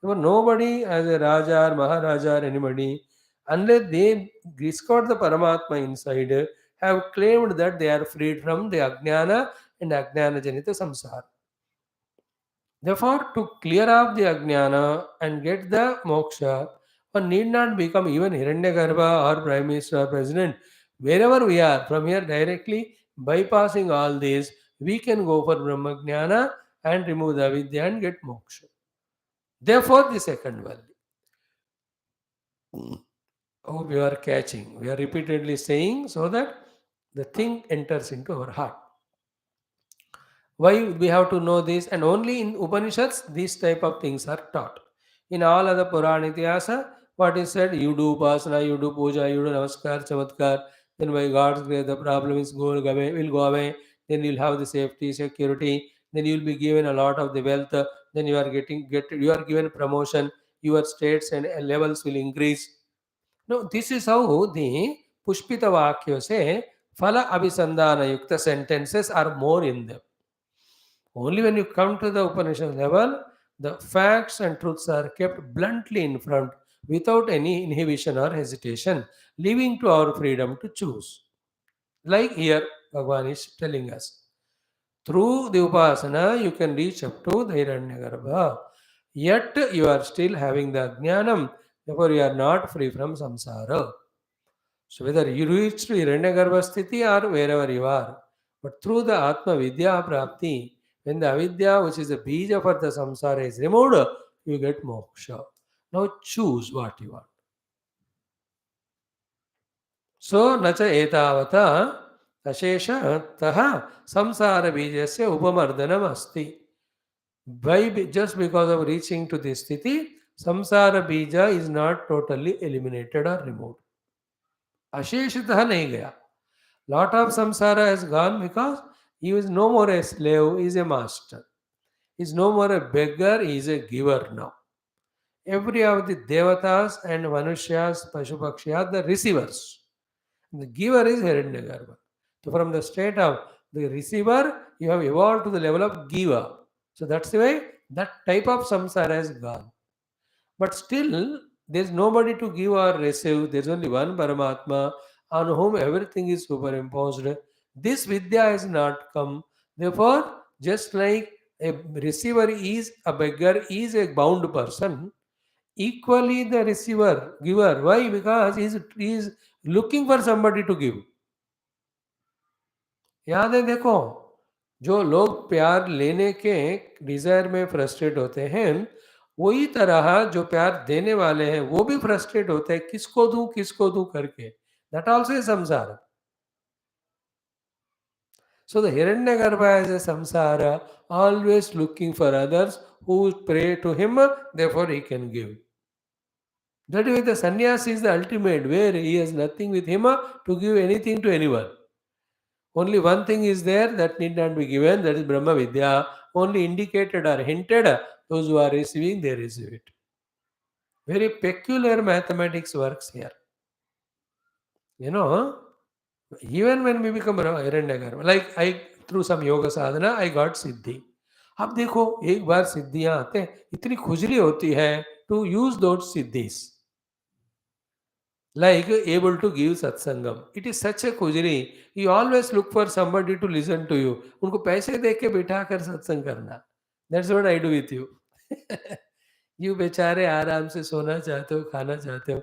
Therefore, nobody as a Raja or Maharaja or anybody, unless they discovered the Paramatma inside, have claimed that they are freed from the Ajnana and Ajnana Janita Samsara. Therefore, to clear off the Ajnana and get the moksha, one need not become even Hiranyagarbha or Prime Minister or President. Wherever we are, from here directly, bypassing all these, we can go for Brahmajnana and remove the Avidya and get moksha. Therefore, the second Valli. Hope you are catching. We are repeatedly saying so that the thing enters into our heart. Why we have to know this? And only in Upanishads these type of things are taught. In all other Purana Itihasa, what is said, you do Upasana, you do Puja, you do Namaskar, Chamatkar, then by God's grace the problem is will go away, then you'll have the safety, security, then you'll be given a lot of the wealth, then you are you are given promotion, your states and levels will increase. No, this is how the Pushpita Vakya say, Phala Abhisandana Yukta sentences are more in them. Only when you come to the Upanishad level, the facts and truths are kept bluntly in front without any inhibition or hesitation, leaving to our freedom to choose. Like here, Bhagavan is telling us. Through the Upasana, you can reach up to the Hiranyagarbha. Yet you are still having the Jnanam, therefore you are not free from samsara. So whether you reach to Hiranyagarbha sthiti or wherever you are, but through the Atma Vidya Prapti, when the avidya, which is the bija for the samsara, is removed, you get moksha. Now choose what you want. So nacha etavata ashesha taha samsara bijasya upamardanam asti. Just because of reaching to this sthiti, samsara bija is not totally eliminated or removed. Asheshitah nahi gaya. Lot of samsara has gone because he is no more a slave, he is a master. He is no more a beggar, he is a giver now. Every of the devatas and manushyas, pashupakshi are the receivers. The giver is Hiranyagarbha. So from the state of the receiver, you have evolved to the level of giver. So that's the way that type of samsara has gone. But still, there is nobody to give or receive. There is only one Paramatma on whom everything is superimposed. This Vidya has not come. Therefore, just like a receiver is a beggar, is a bound person, equally the receiver, giver. Why? Because he is looking for somebody to give. याद है देखो, जो लोग प्यार लेने के Dzire में frustrate होते हैं, वही तरह जो प्यार देने वाले हैं वो भी फ्रस्ट्रेट होते हैं, किसको दूं करके. दैट आल्सो इज संसार. So the Hiranyagarbha is a samsara, always looking for others who pray to him, therefore he can give. That way the sannyasi is the ultimate, where he has nothing with him to give anything to anyone. Only one thing is there that need not be given, that is Brahma Vidya. Only indicated or hinted, those who are receiving, they receive it. Very peculiar mathematics works here. You know, even when we become Hiranyagarbha, like through some yoga sadhana, I got siddhi. अब देखो एक बार सिद्धियां आते हैं, इतनी खुजली होती है टू यूज दोज सिद्धिस, like able to give satsangam. It is such a खुजली. You always look for somebody to listen to you. उनको पैसे दे के बिठा कर सत्संग करना. That's what I do with you. You बेचारे आराम से सोना चाहते हो, खाना चाहते हो,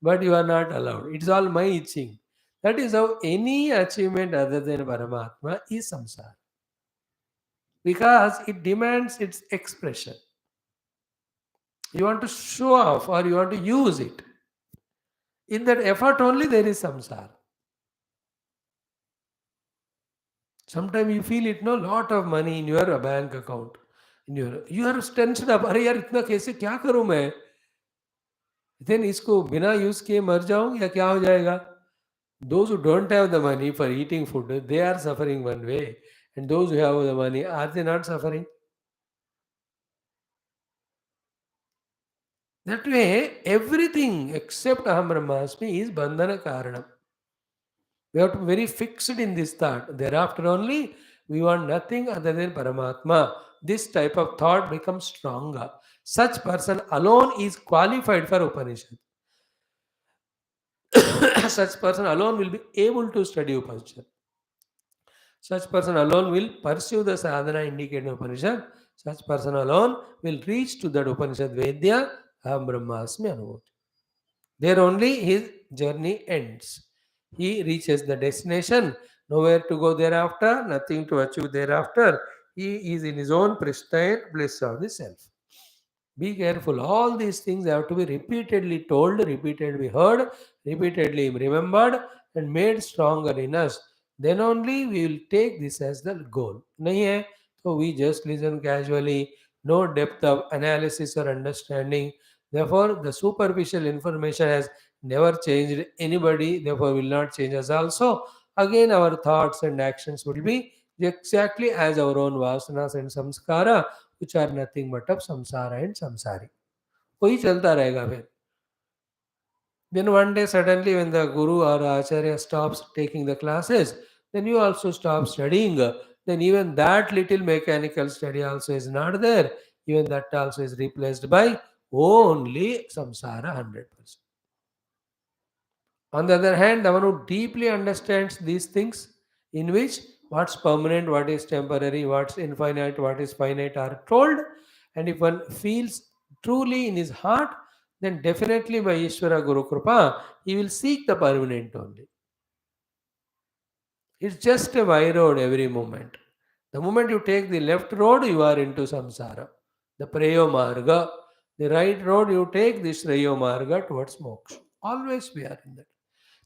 but you are not allowed. It's all my itching. That is how any achievement other than Paramatma is samsara. Because it demands its expression. You want to show off or you want to use it. In that effort only there is samsara. Sometimes you feel it, no, lot of money in your bank account. You are tensed up. अरे यार इतना कैसे क्या करूं मैं? Then इसको बिना use किए मर जाऊं या क्या हो जाएगा? Those who don't have the money for eating food, they are suffering one way. And those who have the money, are they not suffering? That way, everything except Aham Brahmasmi is Bandhana Karanam. We have to be very fixed in this thought. Thereafter only, we want nothing other than Paramatma. This type of thought becomes stronger. Such person alone is qualified for Upanishad. Such person alone will be able to study Upanishad. Such person alone will pursue the sadhana indicated in Upanishad. Such person alone will reach to that Upanishad Vedya, Aham Brahmasmi Anuvakam. There only his journey ends. He reaches the destination, nowhere to go thereafter, nothing to achieve thereafter. He is in his own pristine bliss of the self. Be careful. All these things have to be repeatedly told, repeatedly heard, repeatedly remembered, and made stronger in us. Then only we will take this as the goal. Nahi hai, so we just listen casually, no depth of analysis or understanding. Therefore, the superficial information has never changed anybody, therefore, will not change us also. Again, our thoughts and actions will be exactly as our own vasanas and samskara, which are nothing but of samsara and samsari. वही चलता रहेगा फिर. Then one day suddenly when the guru or acharya stops taking the classes, then you also stop studying. Then even that little mechanical study also is not there. Even that also is replaced by only samsara 100%. On the other hand, the one who deeply understands these things, in which what's permanent, what is temporary, what's infinite, what is finite are told, and if one feels truly in his heart, then definitely by Ishvara Guru Kripa, he will seek the permanent only. It's just a by road every moment. The moment you take the left road, you are into samsara. The Preyo Marga. The right road, you take the Shreyo Marga towards moksha. Always we are in that.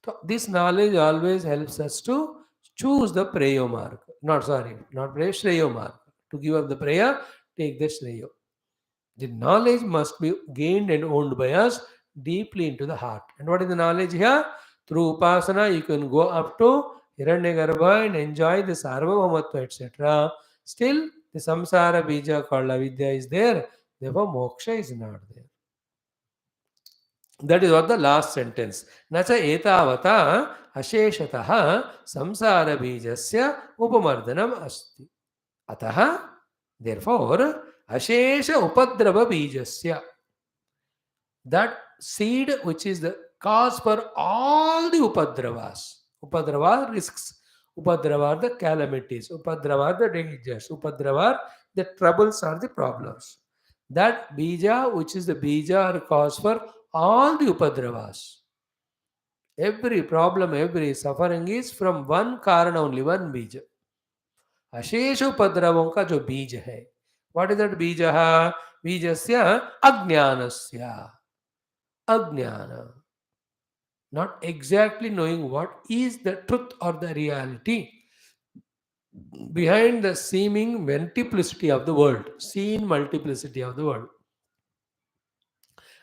So this knowledge always helps us to choose the Preyo Marga. Not Preyo, Shreyo Marga. To give up the Preya, take the Shreyo. The knowledge must be gained and owned by us deeply into the heart. And what is the knowledge here? Through Upasana, you can go up to Hiranyagarbha and enjoy the Sarvabhaumatva, etc. Still, the Samsara Bija called Avidya is there. Therefore, Moksha is not there. That is what the last sentence. Nacha etavata asheshataha samsara bijasya upamardanam asti. Ataha, therefore, ashesha upadrava bijasya. That seed which is the cause for all the upadravas. Upadrava risks. Upadrava are the calamities. Upadrava are the dangers. Upadrava are the troubles or the problems. That bija, which is the bija or cause for all the upadravas. Every problem, every suffering is from one karana only, one bija. अशेष उपद्रवों का जो बीज है, what is that बीज? बीजस्य अज्ञानस्य, अज्ञान, not exactly knowing what is the truth or the reality behind the seeming multiplicity of the world, seen multiplicity of the world.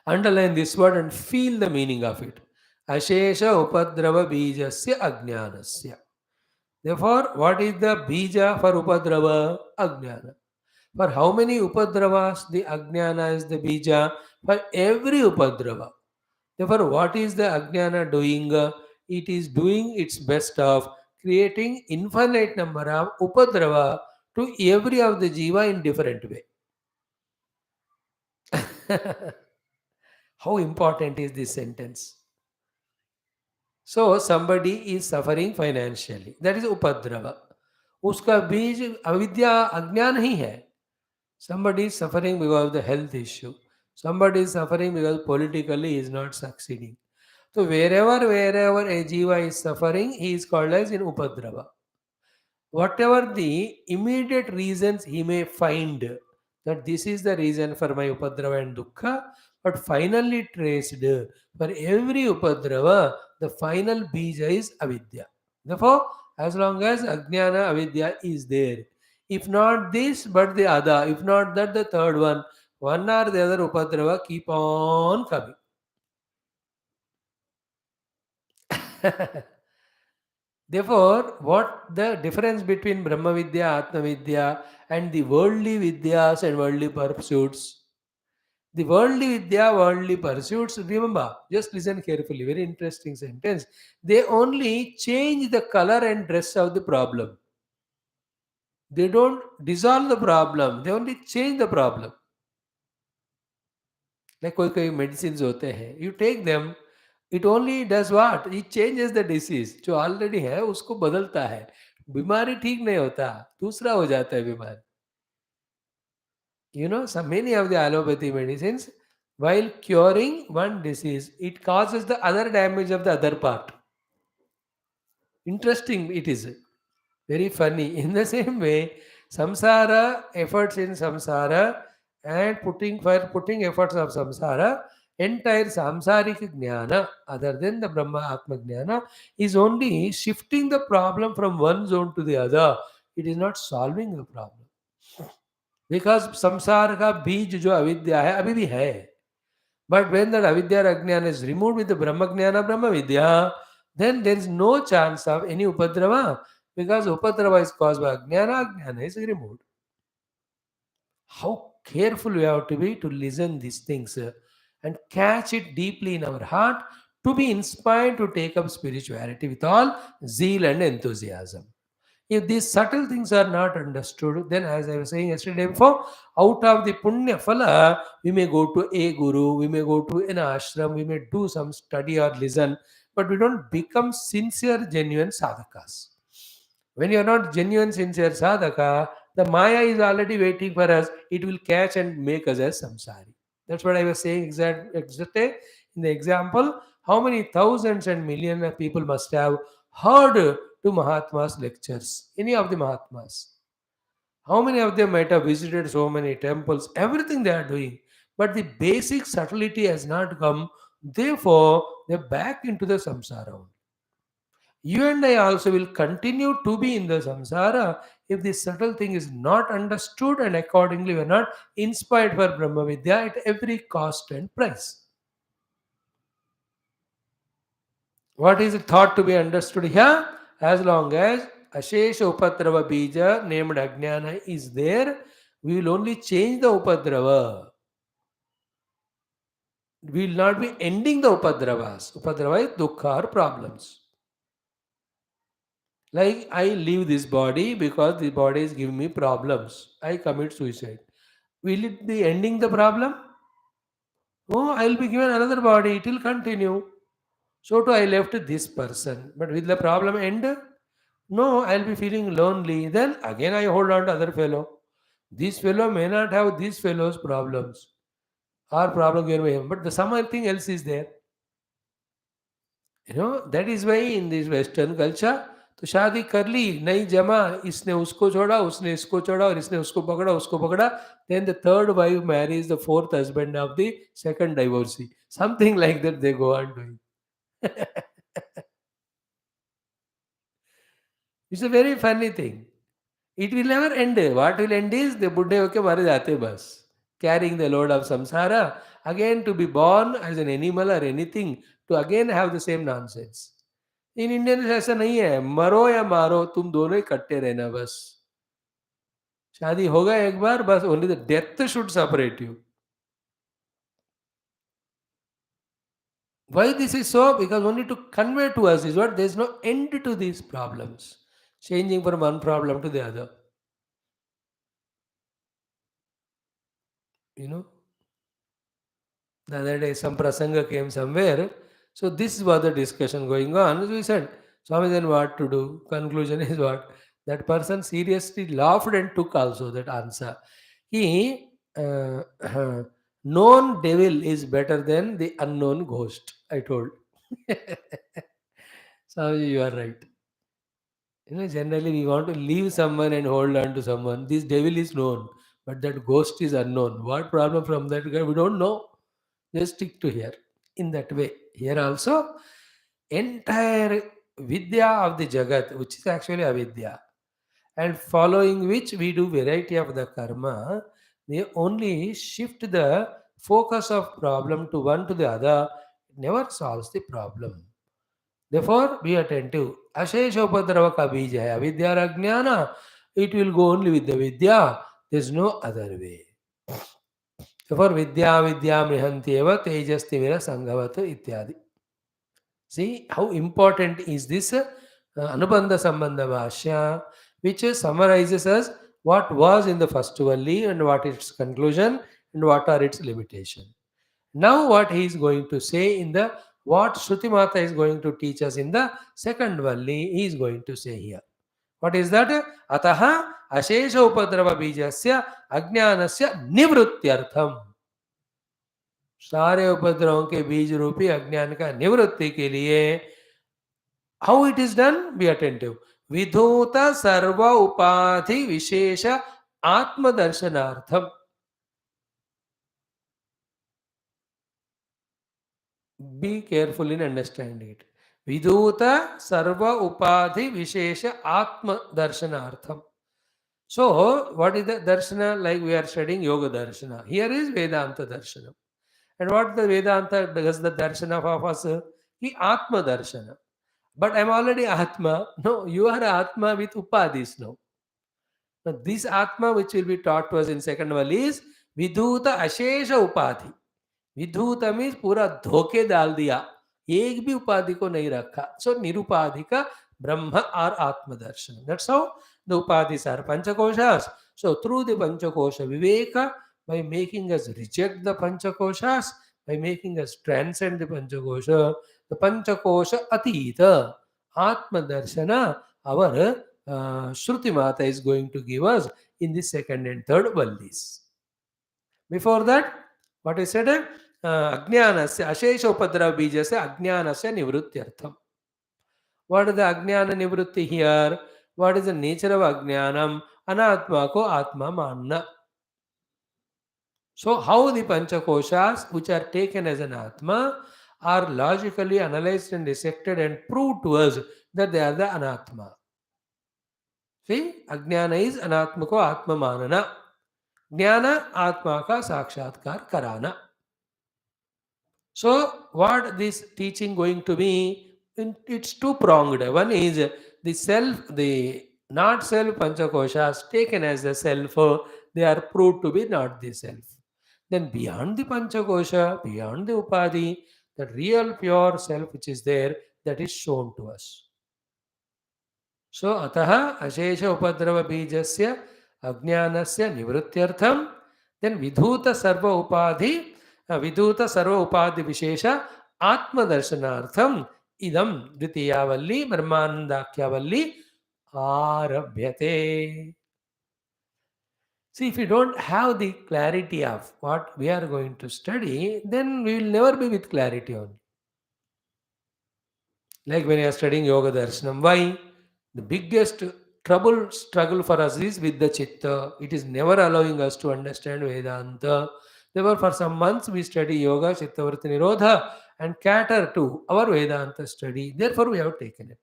Underline this word and feel the meaning of it. Ashesha upadrava bijasya ajnanasya. Therefore, what is the bija for upadrava? Ajnana. For how many upadravas the ajnana is the bija? For every upadrava. Therefore, what is the ajnana doing? It is doing its best of creating infinite number of upadrava to every of the jiva in different way. How important is this sentence? So somebody is suffering financially. That is upadrava. उसका बीज अविद्या अज्ञान ही है. Somebody is suffering because of the health issue. Somebody is suffering because politically he is not succeeding. So wherever a jiva is suffering, he is called as in upadrava. Whatever the immediate reasons he may find that this is the reason for my upadrava and dukkha, but finally traced for every upadrava, the final bija is avidya. Therefore, as long as ajnana avidya is there, if not this but the other, if not that the third one or the other upadrava keep on coming. Therefore, what the difference between Brahma Vidya, Atma Vidya, and the worldly Vidyas and worldly pursuits? The worldly Vidya, worldly pursuits, remember, just listen carefully, very interesting sentence. They only change the color and dress of the problem. They don't dissolve the problem, they only change the problem. Like कोई कोई medicines होते हैं, you take them, it only does what? It changes the disease. जो already है उसको बदलता है. बीमारी ठीक नहीं होता, दूसरा हो जाता है बीमारी. You know, some many of the allopathy medicines, while curing one disease, it causes the other damage of the other part. Interesting it is. Very funny. In the same way, samsara, efforts in samsara, and putting efforts of samsara, entire samsaric jnana, other than the Brahma Atma jnana, is only shifting the problem from one zone to the other. It is not solving the problem. Because संसार का बीज जो अविद्या है अभी भी है. But when that अविद्या अज्ञान इज रिमूव्ड विद ब्रह्म ज्ञान ब्रह्म विद्या, then there is no chance of any upadrava, because upadrava is caused by ajnana is removed. How careful we have to be to listen these things and catch it deeply in our heart, to be inspired to take up spirituality with all zeal and enthusiasm. If these subtle things are not understood, then as I was saying yesterday before, out of the punya phala, we may go to a guru, we may go to an ashram, we may do some study or listen, but we don't become sincere, genuine sadhakas. When you are not genuine, sincere sadhaka, the Maya is already waiting for us. It will catch and make us as samsari. That's what I was saying exactly in the example. How many thousands and millions of people must have heard to Mahatma's lectures? Any of the Mahatmas. How many of them might have visited so many temples? Everything they are doing. But the basic subtlety has not come. Therefore, they're back into the samsara. You and I also will continue to be in the samsara if this subtle thing is not understood, and accordingly we are not inspired for Brahma Vidya at every cost and price. What is thought to be understood here? As long as Ashesha Upadrava Bija named Ajnana is there, we will only change the Upadrava. We will not be ending the Upadravas. Upadrava is dukkha or problems. Like I leave this body because the body is giving me problems. I commit suicide. Will it be ending the problem? Oh, I'll be given another body. It will continue. So too I left this person. But will the problem end? No, I'll be feeling lonely. Then again I hold on to other fellow. This fellow may not have this fellow's problems or problem given by him, but something else is there. That is why in this Western culture, तो शादी कर ली, नहीं जमा, इसने उसको छोड़ा, उसने इसको छोड़ा और इसने उसको पकड़ा, then the third wife marries the fourth husband of the second divorcee. Something like that they go on doing. It's a very funny thing. It will never end. What will end is the बुढ़े होके मर जाते बस. Carrying the load of samsara, again to be born as an animal or anything, to again have the same nonsense. In Indian ऐसा नहीं है, मरो या मारो तुम दोनों ही कट्टे रहना बस. शादी होगा एक बार बस, only the death should separate you. Why this is so? Because only to convey to us is what there is no end to these problems, changing from one problem to the other. You know, the other day some prasanga came somewhere. So this was the discussion going on. So we said, Swami, then what to do? Conclusion is what? That person seriously laughed and took also that answer. He known devil is better than the unknown ghost, I told. Swami, you are right. Generally we want to leave someone and hold on to someone. This devil is known, but that ghost is unknown. What problem from that guy? We don't know. Just stick to here. In that way, here also, entire Vidya of the Jagat, which is actually avidya, and following which we do variety of the karma, they only shift the focus of problem to one to the other. It never solves the problem. Therefore, be attentive. Ashesha upadrava ka bija hai. Avidya or ajnana, it will go only with the vidya. There is no other way. Therefore, vidya vidya mihanti eva tejasti vira sanghavat ityadi. See how important is this Anubandha Sambandha Bhashya, which summarizes us what was in the first Valli and what its conclusion and what are its limitations. Now, what he is going to say in the what Shruti Mata is going to teach us in the second Valli, he is going to say here. What is that? Ataha Ashesha Upadrava Bijasya Ajnanasya Nivrutyartham. सारे उपद्रवों के बीज रूपी अज्ञान का निवृत्ति के लिए how it is done, be attentive. विधूत सर्व उपाधि विशेष आत्मदर्शनार्थम. Be careful in understanding it. Vidhuta sarva upadhi vishesha atma darshanartham. So, what is the darshana? Like we are studying yoga darshana. Here is Vedanta darshana. And what the Vedanta does the darshana of us? Ki atma darshana. But I am already atma. No, you are atma with upadhis now. Now, this atma which will be taught to us in second Valli is vidhuta ashesha upadhi. विधूत means पूरा धोखे डाल दिया, एक भी उपाधि को नहीं रखा. सो निरुपाधि का ब्रह्म और आत्मदर्शन. दैट्स हाउ द उपाधिस आर पंचकोशास. सो थ्रू द पंचकोश विवेक, by making us reject the panchakoshas, by making us transcend the panchakosha, the panchakosha atita atma darshana, our Shruti Mata is going to give us in the second and third Vallis. Before that, what I said, Ajnanasya, Ashesha Upadra Bijasya, Ajnanasya Nivrutyartham. What is the Ajnana Nivrutti here? What is the nature of Ajnanam? Anatma ko Atma Manna. So, how the Panchakoshas, which are taken as an Atma, are logically analyzed and dissected and proved to us that they are the Anatma. See, Ajnana is Anatma ko Atma Manana. ज्ञान आत्मा का साक्षात्कार कराना. So what this teaching going to be? It's two pronged. One is the self, the not self panchakoshas taken as the self, they are proved to be not the self. Then beyond the panchakosha, beyond the upadhi, the real pure self which is there, that is shown to us. So ataha ashesha upadrava bijasya ajnanasya nivrutyartham, then vidhuta sarva upadhi vishesha atma darshanartham idam dvitiya valli brahmanandakya valli arabhyate. See, if we don't have the clarity of what we are going to study, then we will never be with clarity only. Like when you are studying Yoga Darshanam, why? The biggest struggle for us is with the Chitta. It is never allowing us to understand Vedanta. Therefore, for some months we study Yoga, Chitta Vritti Nirodha and cater to our Vedanta study. Therefore, we have taken it.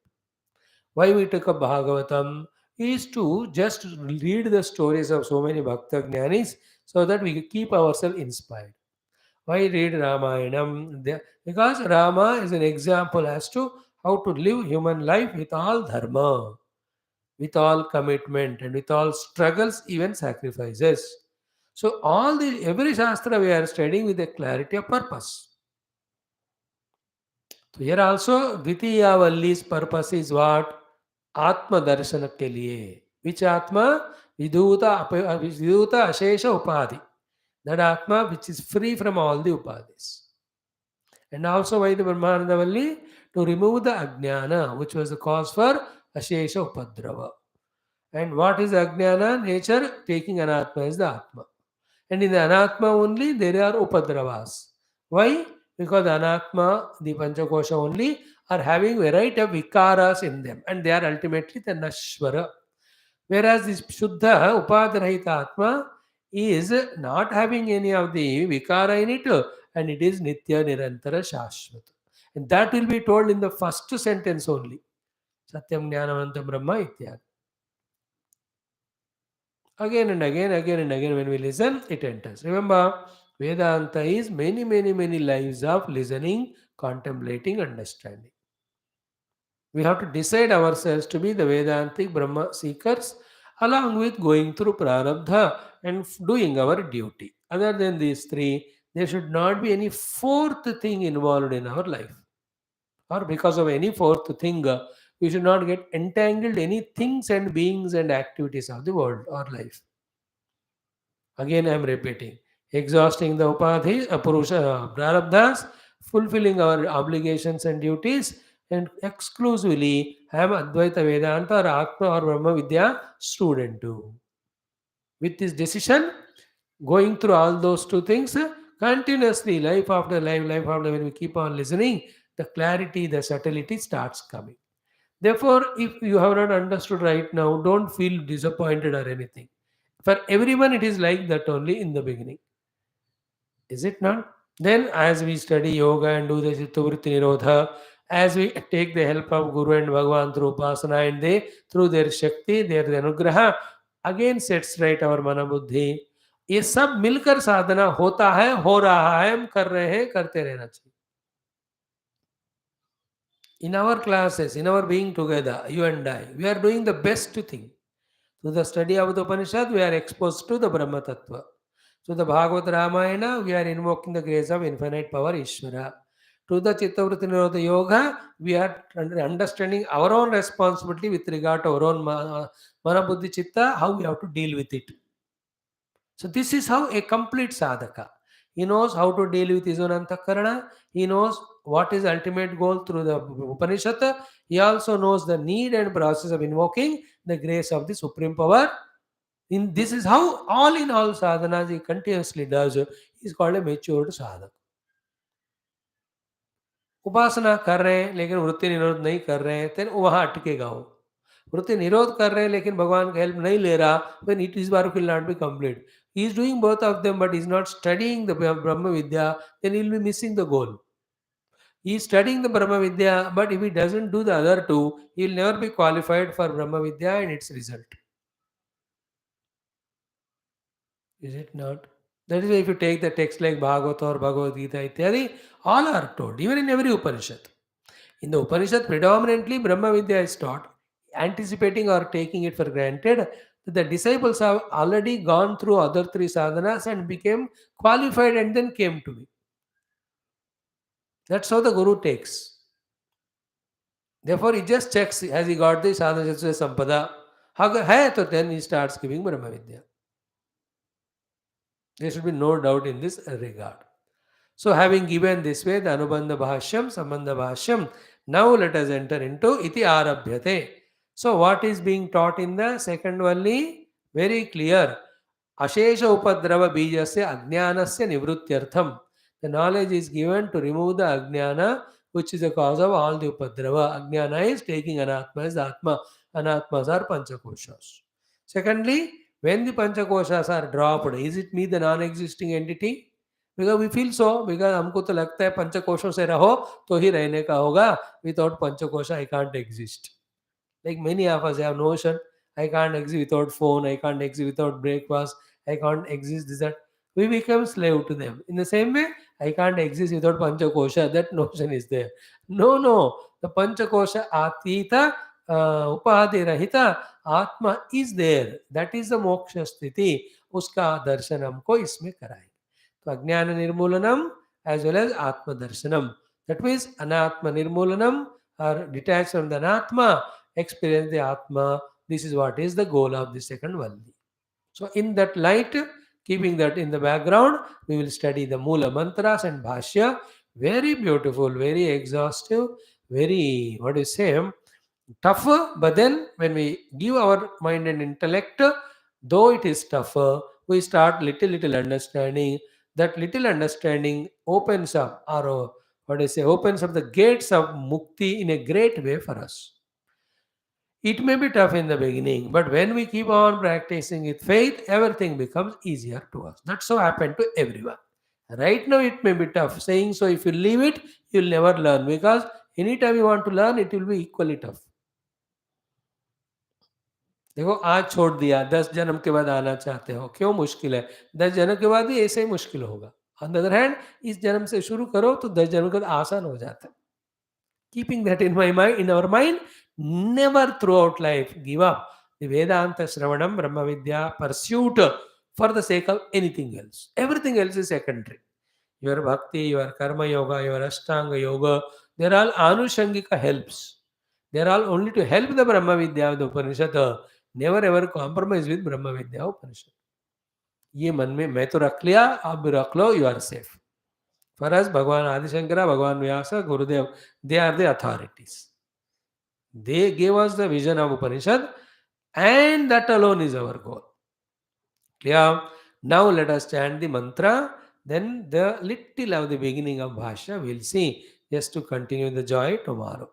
Why we took up Bhagavatam is to just read the stories of so many Bhakta Jnanis so that we keep ourselves inspired. Why read Ramayanam? Because Rama is an example as to how to live human life with all dharma, with all commitment, and with all struggles, even sacrifices. So every shastra we are studying with a clarity of purpose. So here also Dvitiya Valli's purpose is what? Atma Darshana ke liye. Which Atma? Vidhuta Ashesha Upadhi. That Atma which is free from all the Upadhis. And also why the Brahmananda Valli? To remove the Ajnana, which was the cause for Ashesha Upadrava. And what is Ajnana? Nature taking Anatma is the Atma. And in the Anatma only there are Upadravas. Why? Because Anatma, the Panchakosha only, are having variety of vikaras in them. And they are ultimately the Nashvara. Whereas this Shuddha, Upadarahita Atma, is not having any of the vikara in it, and it is Nitya Nirantara Shashvata. And that will be told in the first sentence only. Satyam Jnanavantam Brahma Ityad. Again and again, when we listen, it enters. Remember, Vedanta is many, many, many lives of listening, contemplating, understanding. We have to decide ourselves to be the Vedantic Brahma seekers along with going through Prarabdha and doing our duty. Other than these three, there should not be any fourth thing involved in our life. Or because of any fourth thing, we should not get entangled any things and beings and activities of the world or life. Again, I am repeating. Exhausting the upadhi, prarabdhas, fulfilling our obligations and duties, and exclusively I am Advaita Vedanta or Atma or Brahma Vidya student too. With this decision, going through all those two things, continuously, life after when we keep on listening, the clarity, the subtlety starts coming. Therefore, if you have not understood right now, don't feel disappointed or anything. For everyone, it is like that only in the beginning. Is it not? Then, as we study yoga and do the Chittavritti Nirodha, as we take the help of Guru and Bhagavan through Upasana and they, through their Shakti, their Anugraha, again sets right our Mana Buddhi. ये सब मिलकर साधना होता है, हो रहा है, हम कर रहे हैं, करते रहना चाहिए. In our classes, in our being together, you and I, we are doing the best thing. Through the study of the Upanishad, we are exposed to the Brahma Tattva. To the Bhagavad Ramayana, we are invoking the grace of infinite power Ishvara. To the Chittavritti Nirodha Yoga, we are understanding our own responsibility with regard to our own Mana Buddhi Chitta, how we have to deal with it. So this is how a complete sadhaka. He knows how to deal with his own antakarana. He knows what is ultimate goal through the Upanishad. He also knows the need and process of invoking the grace of the Supreme Power. This is how all in all sadhanas he continuously does. He is called a matured sadhak. उपासना कर रहे हैं लेकिन वृत्ति निरोध नहीं कर रहे हैं, तो वहां अटकेगा वो. वृत्ति निरोध कर रहे हैं लेकिन भगवान का हेल्प नहीं ले रहा, then it is work will not be complete. He is doing both of them but he is not studying the Brahma Vidya, then he will be missing the goal. He is studying the Brahma Vidya, but if he doesn't do the other two, he will never be qualified for Brahma Vidya and its result. Is it not? That is why if you take the text like Bhagavata or Bhagavad Gita ityadi, all are told, even in every Upanishad. In the Upanishad, predominantly Brahma Vidya is taught, anticipating or taking it for granted that the disciples have already gone through other three sadhanas and became qualified and then came to me. That's how the Guru takes. Therefore, he just checks, has he got the sadhana sampada? Hai, so then he starts giving Brahma Vidya. There should be no doubt in this regard. So, having given this way the Anubandha Bhashyam, Sambandha Bhashyam, now let us enter into Iti Arabhyate. So, what is being taught in the second Valli? Very clear. Ashesha upadrava bijasya ajnanasya nivrutyartham. The knowledge is given to remove the ajnana, which is the cause of all the upadrava. Ajnana is taking anatma as atma. Anatmas are panchakoshas. Secondly, when the panchakoshas are dropped, is it me the non-existing entity? Because we feel so, because हमको तो लगता है पंचकोशों से रहो तो ही रहने का होगा. Without panchakosha I can't exist. Like many of us have notion, I can't exist without phone, I can't exist without breakfast, I can't exist this that. We become slave to them. In the same way, I can't exist without Panchakosha. That notion is there. No, no. The Panchakosha Atita Upadi Rahita Atma is there. That is the moksha sthiti. Uska darshan हमको इसमें कराएंगे. तो अज्ञान निर्मूलनम as well as Atma darshanam. That means Anatma nirmulanam or detached from the Anatma, experience the Atma. This is what is the goal of the second Valli. So, in that light, keeping that in the background, we will study the Mula Mantras and Bhashya. Very beautiful, very exhaustive, very, what do you say, tougher. But then, when we give our mind and intellect, though it is tougher, we start little understanding. That little understanding opens up, or what do you say, opens up the gates of mukti in a great way for us. It may be tough in the beginning, but when we keep on practicing with faith, everything becomes easier to us. That's so happened to everyone. Right now, it may be tough. Saying so, if you leave it, you'll never learn because anytime you want to learn, it will be equally tough. देखो आज छोड़ दिया 10 जन्म के बाद आना चाहते हो क्यों मुश्किल है 10 जन्म के बाद भी ऐसे ही मुश्किल होगा ऑन द अदर हैंड इस जन्म से शुरू करो तो 10 जन्म के बाद आसान हो जाता है keeping that in my mind, in our mind, never throughout life give up the Vedanta Shravanam, Brahma Vidya pursuit for the sake of anything else. Everything else is secondary. Your bhakti, your karma yoga, your ashtanga yoga, they're all anushangika helps. They're all only to help the Brahma Vidya of the Upanishad. Never ever compromise with Brahma Vidya Upanishad. ये मन में मैं तो रख लिया आप भी रख लो you are safe For us, Bhagavan Adi Shankara, Bhagavan Vyasa, Gurudev, they are the authorities. They gave us the vision of Upanishad, and that alone is our goal. Clear? Now let us chant the mantra, then the little of the beginning of Bhashya we'll see, just to continue the joy tomorrow.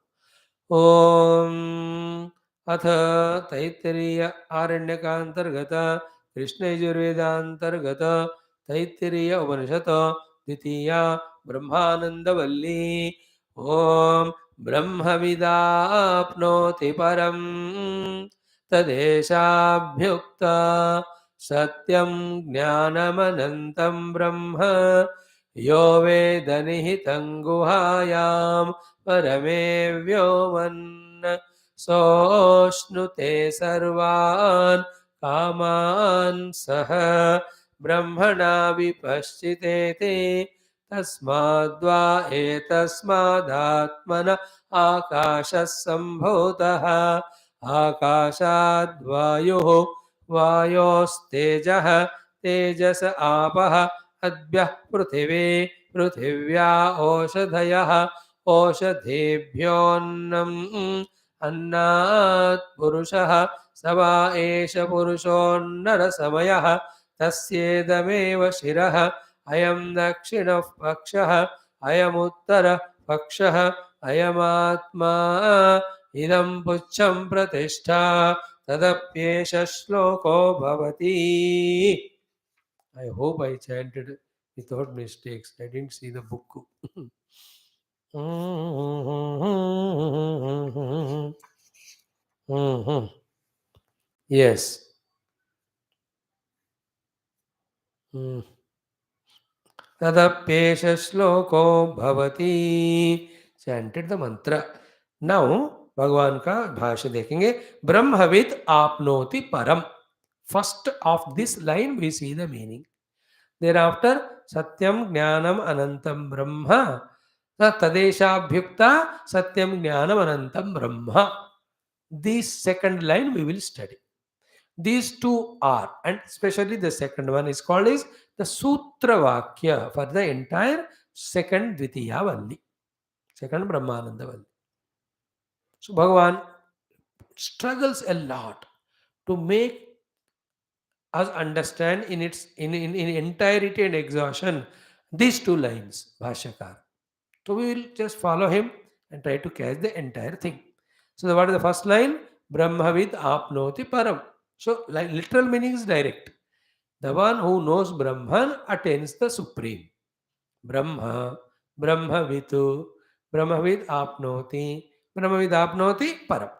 Om Atha Taittiriya Aranyakanthargata Krishna Yajurvedanthargata Taittiriya Upanishata Ditya Brahmananda Valli Om Brahma Vidapnoti Param Tadeshabhyukta Satyam Jnanamanantam Brahma Yo Vedanihitam Guhayam Parame Vyoman Soshnute Sarvan Kaman Saha Brahmana Vipaschitete Tasmadva Etasmadatmana Akashas Sambhotaha Akashadvayo Vayostejah Tejas Apaha Adbyah Pruthive Prithivya Oshadhayaha ओषधेभ्योऽन्नम् अन्नात् पुरुषः स वा एष पुरुषोऽन्नरसमयः तस्येदमेव शिरः अयं दक्षिणः पक्षः अयमुत्तरः पक्षः अयमात्मा इदं पुच्छं प्रतिष्ठा तदप्येष श्लोको भवति. I hope I chanted without mistakes. I didn't see the book. Yes. Tadapyesha shloko bhavati. Chanted the mantra. Now, भगवान का भाष्य देखेंगे. ब्रह्मविद आपनोति परम. First of this line we see the meaning. Thereafter, Satyam Jnanam Anantam Brahma. Tadeshabhyukta Satyam Jnanam Anantam Brahma. This second line we will study. These two are, and especially the second one is called is the Sutra Vakya for the entire second Dvitiya Valli. Second Brahmananda Valli. So Bhagavan struggles a lot to make us understand in its in entirety and exhaustion these two lines, Bhashyakar. So we will just follow him and try to catch the entire thing. So what is the first line? Brahmavid apnoti param. So like literal meaning is direct. The one who knows Brahman attains the supreme. Brahma, Brahmavitu, Brahmavid apnoti, Brahmavid apnoti param.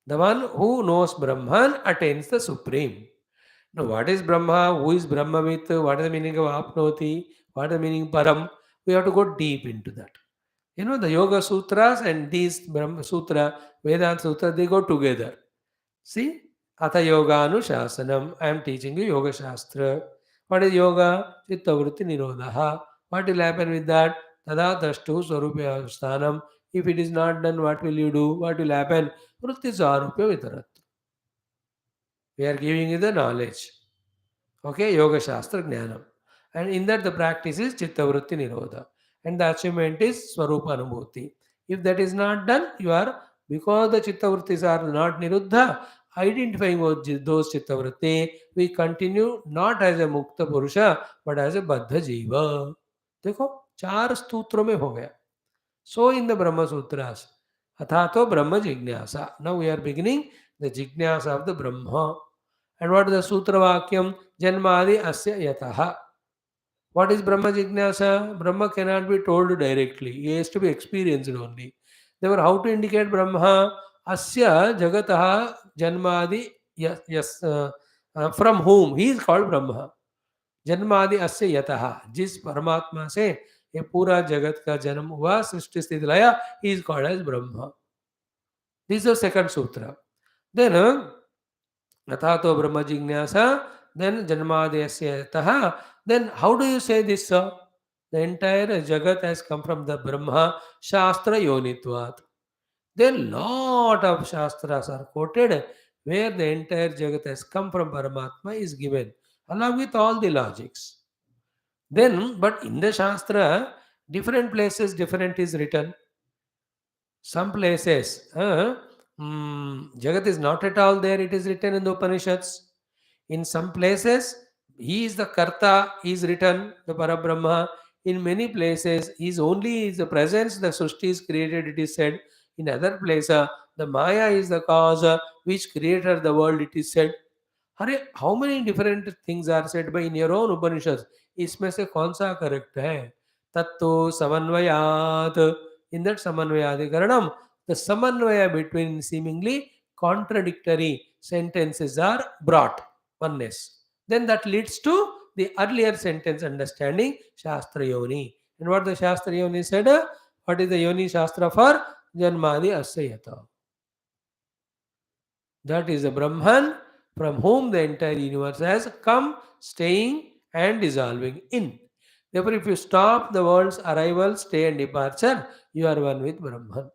The one who knows Brahman attains the supreme. Now, what is Brahma? Who is Brahmavit? What is the meaning of apnoti? What is the meaning param? We have to go deep into that. You know, the Yoga Sutras and these Brahma Sutra, Vedanta Sutra, they go together. See, Atha Yoga Anushasanam. I am teaching you Yoga Shastra. What is Yoga? Chitta Vritti Nirodha. What will happen with that? Tada Dashtu Swarupya Sthanam. If it is not done, what will you do? What will happen? Vritti Sarupya Vitarat. We are giving you the knowledge. Okay, Yoga Shastra Jnanam. And in that the practice is Chitta Vritti Nirodha. And the achievement is Swarupa Anubhuti. If that is not done, you are, because the Chitta Vrittis are not Niruddha, identifying with those Chitta Vritti, we continue not as a Mukta Purusha, but as a Baddha Jiva. देखो चार स्तोत्रों में हो गया. So in the Brahma Sutras, Athato Brahma Jignasa. Now we are beginning the Jignasa of the Brahma. And what is the Sutra Vakyam? Janmadi Asya Yataha. What is Brahma Jignasa? Brahma cannot be told directly. He has to be experienced only. Therefore, how to indicate Brahma? Asya Jagataha Janmadi from whom? He is called Brahma. जन्मादि अस्य यतः, जिस परमात्मा से ये पूरा जगत का जन्म हुआ, सृष्टि स्थिति लय, he is called as Brahma. This is the second sutra. Then Athato Brahma Jignasa, then Janmadi Asya Yatah. Then how do you say this, sir? The entire Jagat has come from the Brahma Shastra Yonitvat. Then lot of Shastras are quoted where the entire Jagat has come from Paramatma is given along with all the logics. Then, but in the Shastra, different places different is written. Some places, Jagat is not at all there, it is written in the Upanishads. In some places, he is the Karta, he is written, the Parabrahma. In many places, he is only is the presence, the Srishti is created, it is said. In other places, the Maya is the cause which created the world, it is said. अरे how many different things are said by in your own Upanishads? इसमें से कौन सा correct है? तत्तो समन्वयात. In that samanvayadikaranam, the samanvaya between seemingly contradictory sentences are brought oneness. Then that leads to the earlier sentence understanding Shastra Yoni. And what the Shastra Yoni said? What is the Yoni Shastra for? Janmadi Asyayata. That is the Brahman from whom the entire universe has come, staying and dissolving in. Therefore, if you stop the world's arrival, stay and departure, you are one with Brahman.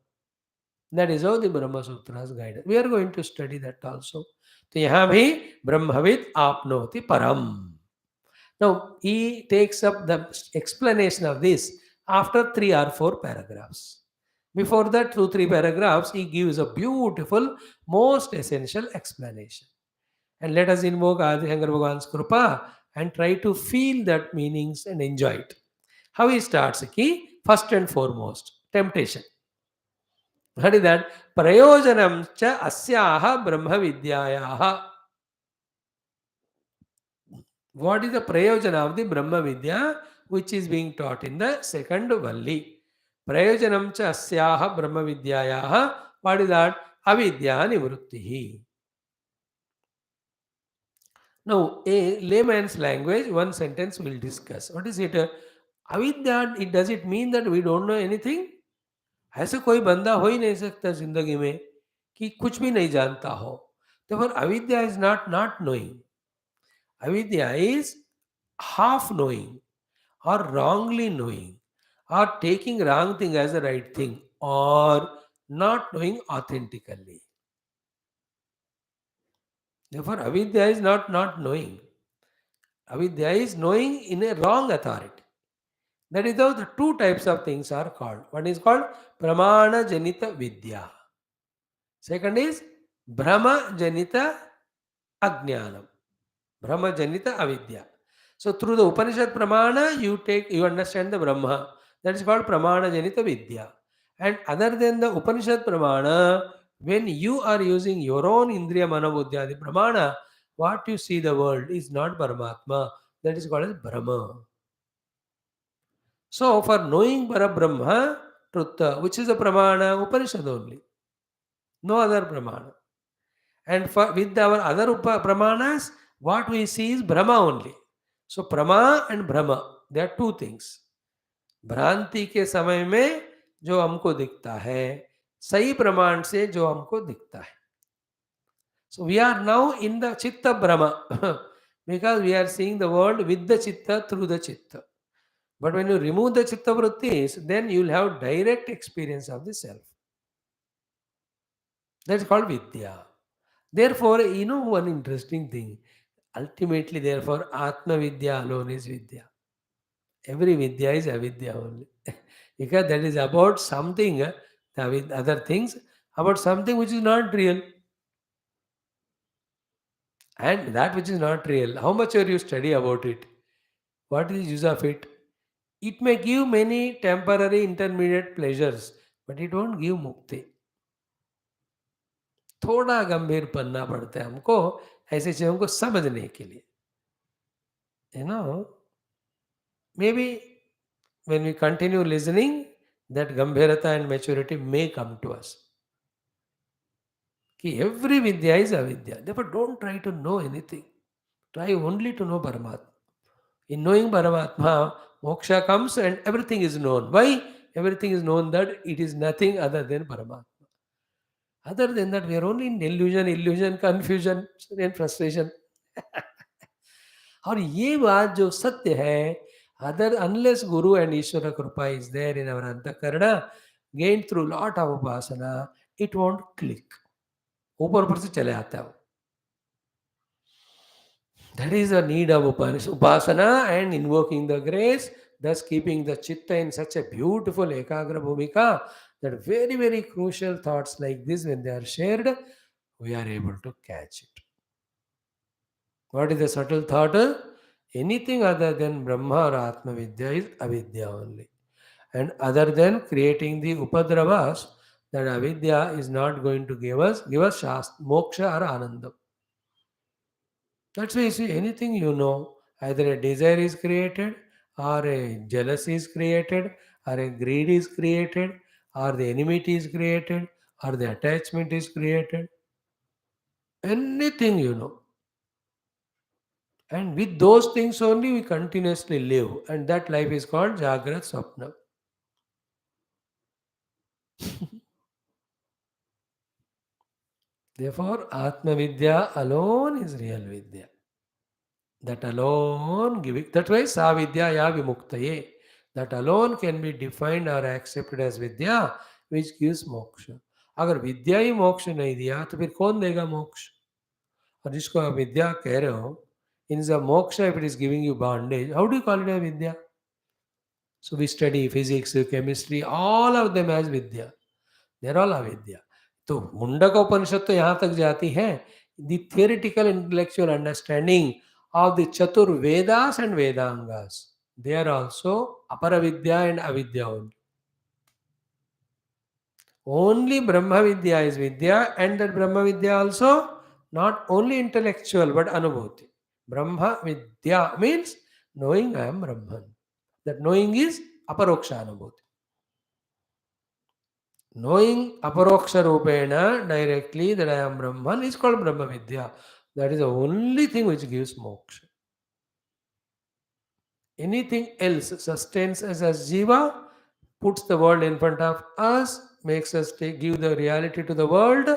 That is how the Brahma Sutras guide us. We are going to study that also. तो यहाँ भी ब्रह्मविद आपनोति param. Now he takes up the explanation of this after 3 or 4 paragraphs. Before that, 2-3 paragraphs, he gives a beautiful, most essential explanation. And let us invoke Adi Shankara Bhagwan's Krupa and try to feel that meanings and enjoy it. How he starts? Ki, first and foremost, temptation. What is that? Prayojanam cha asyaha brahma vidyayaha. What is the prayojana of the Brahma Vidya which is being taught in the second Valli? Prayojanam cha asyaha Brahma Vidyayaha. What is that? Avidya nivrittihi. Now, a layman's language, one sentence we'll discuss. What is it? Avidya, does it mean that we don't know anything? ऐसे कोई बंदा हो ही नहीं सकता जिंदगी में कि कुछ भी नहीं जानता हो. Therefore, avidya is not knowing. Avidya is half knowing or wrongly knowing or taking wrong thing as the right thing or not knowing authentically. Therefore, avidya is not knowing. Avidya is knowing in a wrong authority. That is how the 2 types of things are called. One is called Pramana Janita Vidya. Second is Brahma Janita Ajnanam. Brahma Janita Avidya. So through the Upanishad Pramana, you understand the Brahma. That is called Pramana Janita Vidya. And other than the Upanishad Pramana, when you are using your own Indriya Manobuddhya, the Pramana, what you see the world is not Paramatma. That is called as Brahma. So for knowing Parabrahma, Truth, which is a Pramana, Upanishad only. No other Pramana. And for, with our other Pramanas, what we see is Brahma only. So Prama and Brahma, they are two things. भ्रांति के समय में जो हमको दिखता है सही प्रमाण से जो हमको दिखता है. So we are now in the Chitta Brahma because we are seeing the world with the Chitta through the Chitta. But when you remove the Chitta Vrittis, then you will have direct experience of the self. That's called Vidya. Therefore, one interesting thing. Ultimately, therefore, Atma Vidya alone is Vidya. Every Vidya is Avidya only. Because that is about something, with other things, about something which is not real. And that which is not real, how much are you study about it? What is the use of it? It may give many temporary intermediate pleasures, but it won't give mukti. थोड़ा गंभीर बनना पड़ता है हमको ऐसे चीजों को समझने के लिए. Maybe when we continue listening, that gambhirata and maturity may come to us. Every vidya is avidya. Therefore, don't try to know anything. Try only to know Paramatma. In knowing Paramatma, moksha comes and everything is known. Why? Everything is known that it is nothing other than Paramatma. Other than that, we are only in illusion, confusion and frustration. और ये बात जो सत्य है, unless Guru and Ishvara Krupa is there in our Antakarana, gained through lot of upasana, it won't click. ऊपर से चले आता है. That is the need of upasana and invoking the grace, thus keeping the chitta in such a beautiful ekagra bhumika that very, very crucial thoughts like this, when they are shared, we are able to catch it. What is the subtle thought? Anything other than Brahma or Atma Vidya is avidya only. And other than creating the upadravas, that avidya is not going to give us moksha or ananda. That's why you see anything either a desire is created, or a jealousy is created, or a greed is created, or the enmity is created, or the attachment is created. Anything. And with those things only we continuously live. And that life is called Jagrat Swapna. Therefore, Atma Vidya alone is real Vidya. That alone giving. That's why Sa Vidya Ya Vimuktaye. That alone can be defined or accepted as Vidya, which gives moksha. अगर विद्या ही मोक्ष नहीं दिया तो फिर कौन देगा मोक्ष? और जिसको आप विद्या कह रहे हो, in the moksha, if it is giving you bondage, how do you call it a vidya? So we study physics, chemistry, all of them as vidya. They are all avidya. तो मुंडक उपनिषद तो यहाँ तक जाती है. The theoretical intellectual understanding of the Chatur Vedas and Vedangas, they are also Aparavidya and Avidya only. Only Brahma Vidya is Vidya, and that Brahma Vidya also not only intellectual but Anubhuti. Brahma Vidya means knowing I am Brahman. That knowing is Aparoksha Anubhuti. Knowing Aparoksha Rupena directly that I am Brahman is called Brahma Vidya. That is the only thing which gives moksha. Anything else sustains us as Jiva, puts the world in front of us, makes us give the reality to the world,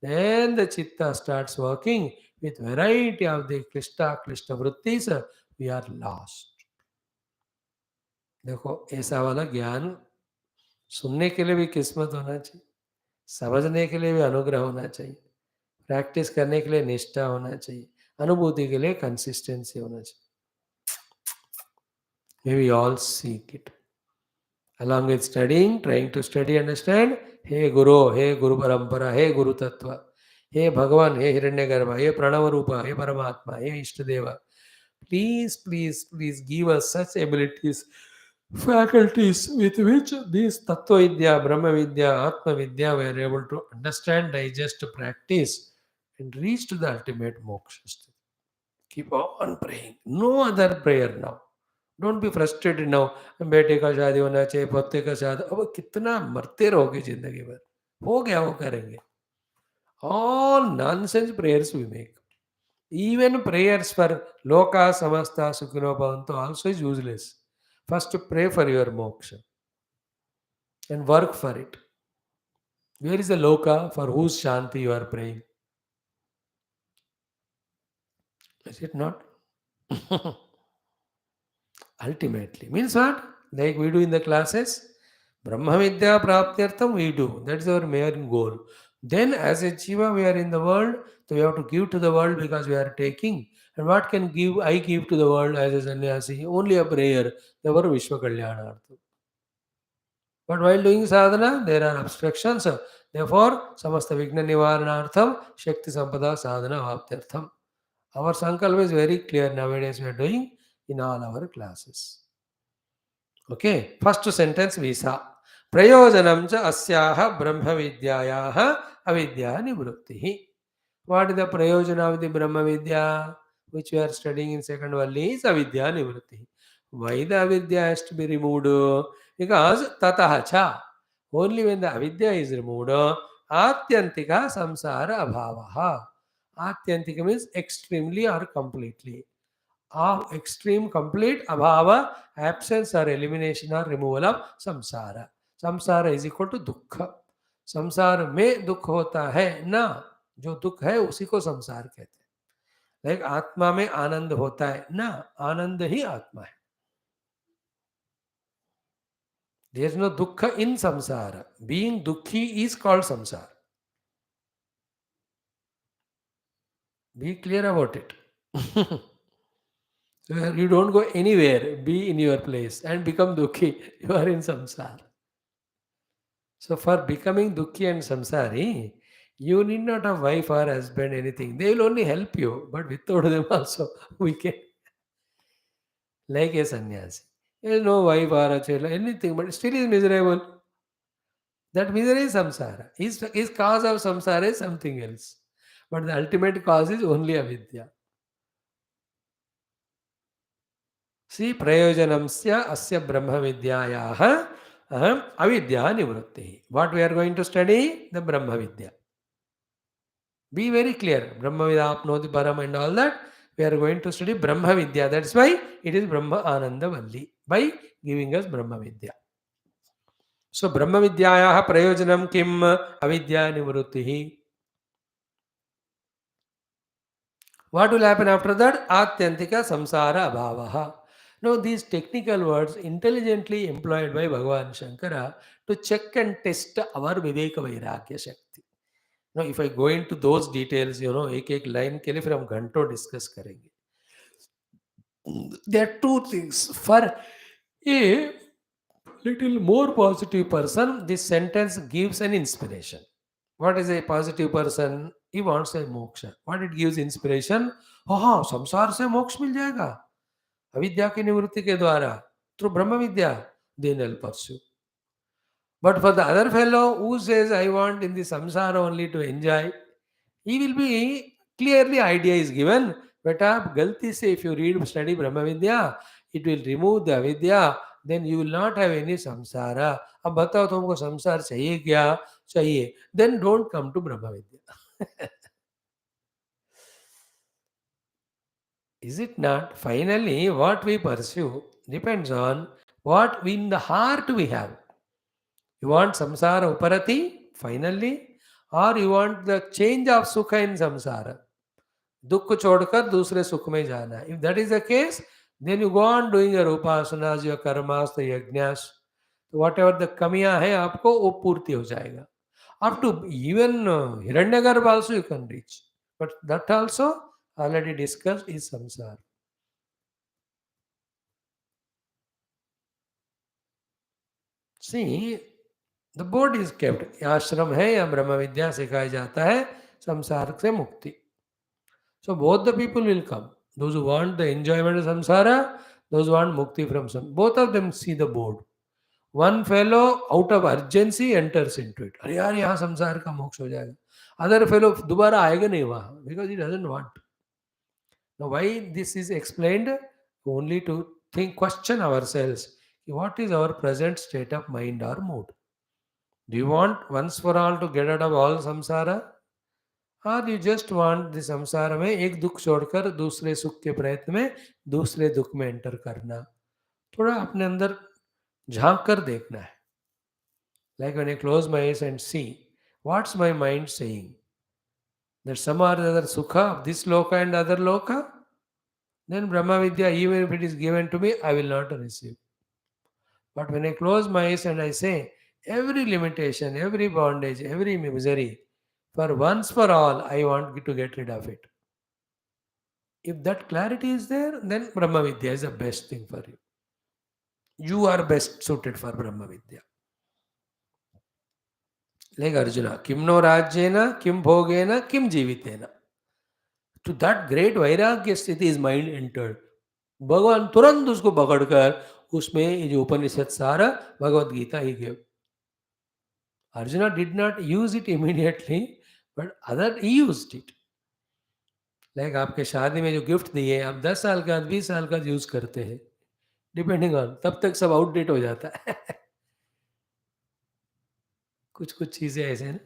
then the Chitta starts working with variety of the Klishta Vrittis, we are lost. देखो ऐसा वाला ज्ञान सुनने के लिए भी किस्मत होना चाहिए, समझने के लिए भी अनुग्रह होना चाहिए, प्रैक्टिस करने के लिए निष्ठा होना चाहिए, अनुभूति के लिए कंसिस्टेंसी होना चाहिए. May we all seek it. Along with studying, trying to study, understand, Hey Guru Parampara, Hey Guru Tattva. हे भगवान, हे हिरण्यगर्भ, हे प्रणव रूप, हे परमात्मा, हे इष्टदेव, please, please, please give us such abilities, faculties with which these Tattva Vidya, Brahma Vidya, Atma Vidya were able to understand, digest, practice, and reach to the ultimate moksha state. Keep on praying. No other prayer now. Don't be frustrated now. बेटे का शादी होना चाहिए, पोते का शादी, अब कितना मरते रहोगे जिंदगी भर, हो गया वो करेंगे. All nonsense prayers we make. Even prayers for loka samasta sukhino bhavantu also is useless. First pray for your moksha and work for it. Where is the loka for whose shanti you are praying? Is it not? Ultimately. Means what? Like we do in the classes. Brahma Vidya Praptyartham we do. That's our main goal. Then as a Jiva we are in the world, so we have to give to the world because we are taking. And what can give I give to the world as a sannyasi? Only a prayer. Never Vishwa Kalyanartham. But while doing sadhana, there are obstructions. Therefore, samasta vigna nivaranartham, shakti sampada sadhana vaptyartham. Our sankalpa is very clear nowadays we are doing in all our classes. Okay, first sentence we saw. Prayojanam cha asyaha brahma vidyayaha avidya nivrittihi. What is the prayojana of the Brahma Vidya, which we are studying in second Valli, is avidya nivritti. Why the avidya has to be removed? Because tataha cha. Only when the avidya is removed, atyantika samsara abhavaha. Atyantika means extremely or completely. Of extreme complete abhava, absence or elimination or removal of samsara. Samsara is equal to dukkha. संसार में दुख होता है ना, जो दुख है उसी को संसार कहते हैं. लाइक आत्मा में आनंद होता है ना, आनंद ही आत्मा है. देयर इज नो दुख इन samsara. Being dukhi is called samsara. Be clear about it. You don't go anywhere, be in your place and become dukhi. You are in samsara. So for becoming dukhi and samsari, you need not have wife or husband, anything. They will only help you, but without them also, we can. Like a sannyasi. He has no wife or a child, anything, but still is miserable. That misery is samsara. His cause of samsara is something else. But the ultimate cause is only avidya. See, prayojanamsya asya brahma vidyayaha avidya nivritti. What we are going to study? The Brahma Vidya. Be very clear. Brahma Vidya, Apnoti Param and all that. We are going to study Brahma Vidya. That's why it is Brahma Ananda Valli. By giving us Brahma Vidya. So Brahma Vidyayaha prayojanam kim avidya nivrittihi. What will happen after that? Atyantika samsara abhavaha. Now these technical words intelligently employed by Bhagavan Shankara to check and test our Viveka Vairagya Shakti. Now if I go into those details, एक line के लिए फिर हम घंटों discuss करेंगे. There are two things. For a little more positive person, this sentence gives an inspiration. What is a positive person? He wants a moksha. What it gives inspiration? हाँ, संसार से मोक्ष मिल जाएगा अविद्या की निवृत्ति के द्वारा through Brahma Vidya. Then I'll pursue. But for the other fellow who says, I want in the samsara only to enjoy, he will be clearly idea is given. But galti se if you read study Brahma Vidya, it will remove the avidya. Then you will not have any samsara. अब बताओ तुमको संसार चाहिए क्या? चाहिए. Then don't come to Brahma Vidya. Is it not? Finally, what we pursue depends on what in the heart we have. You want samsara uparati, finally, or you want the change of sukha in samsara. दुख को छोड़कर दूसरे सुख में जाना. If that is the case, then you go on doing your upasanas, your karmas, the yajnas. So whatever the kamiyan है आपको वो पूर्ति हो जाएगा. Up to even Hiranyagarbha also you can reach. But that also already discussed is samsara. See, the board is kept. आश्रम है या ब्रह्म विद्या सिखाया जाता है. samsara se mukti. So both the people will come. Those who want the enjoyment of samsara, those who want mukti from some. Both of them see the board. One fellow out of urgency enters into it. अरे यार यहाँ संसार का मोक्ष हो जाएगा. Other fellow दोबारा आएगा नहीं वहाँ because he doesn't want. Now why this is explained? Only to think, question ourselves. What is our present state of mind or mood? Do you want once for all to get out of all samsara? और you just want the संसार में एक दुख छोड़कर दूसरे सुख के प्रयत्न में दूसरे दुख में एंटर करना. थोड़ा अपने अंदर झांक कर देखना है. Like when I close my eyes and see what's my mind saying that some are other sukh of this lok and other lok, then brahma vidya, even if it is given to me, I will not receive. But when I close my eyes and I say every limitation, every bondage, every misery, for once for all, I want to get rid of it. If that clarity is there, then Brahma Vidya is the best thing for you. You are best suited for Brahma Vidya. Like Arjuna, kim no rajyena, kim bhogena, kim jivitena. To that great vairagya sthiti his mind entered. भगवान तुरंत उसको पकड़कर उसमें ये जो उपनिषद सारा भगवद गीता ही gave. Arjuna did not use it immediately, but other he used it. Like आपके शादी में जो गिफ्ट दिए आप 10 साल का 20 साल का यूज करते हैं, डिपेंडिंग ऑन, तब तक सब आउटडेट हो जाता है. कुछ कुछ चीजें ऐसे हैं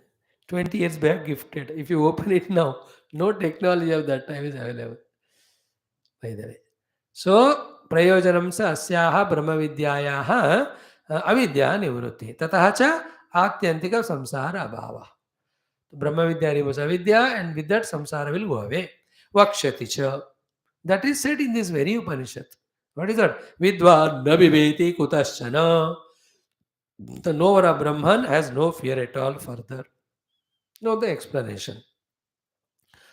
20 years back gifted, if you open it now, no technology of that time is available, by the way. So प्रयोजनं स अस्याः ब्रह्मविद्यायाः अविद्या निवृत्ति ततः च आत्यंतिक संसार अभावः. ब्रह्म विद्या removes avidya, and with that samsara will go away. Vakshati cha. That is said in this very Upanishad. What is that? Vidva na viveti kutaschana. The knower of Brahman has no fear at all further. Know the explanation.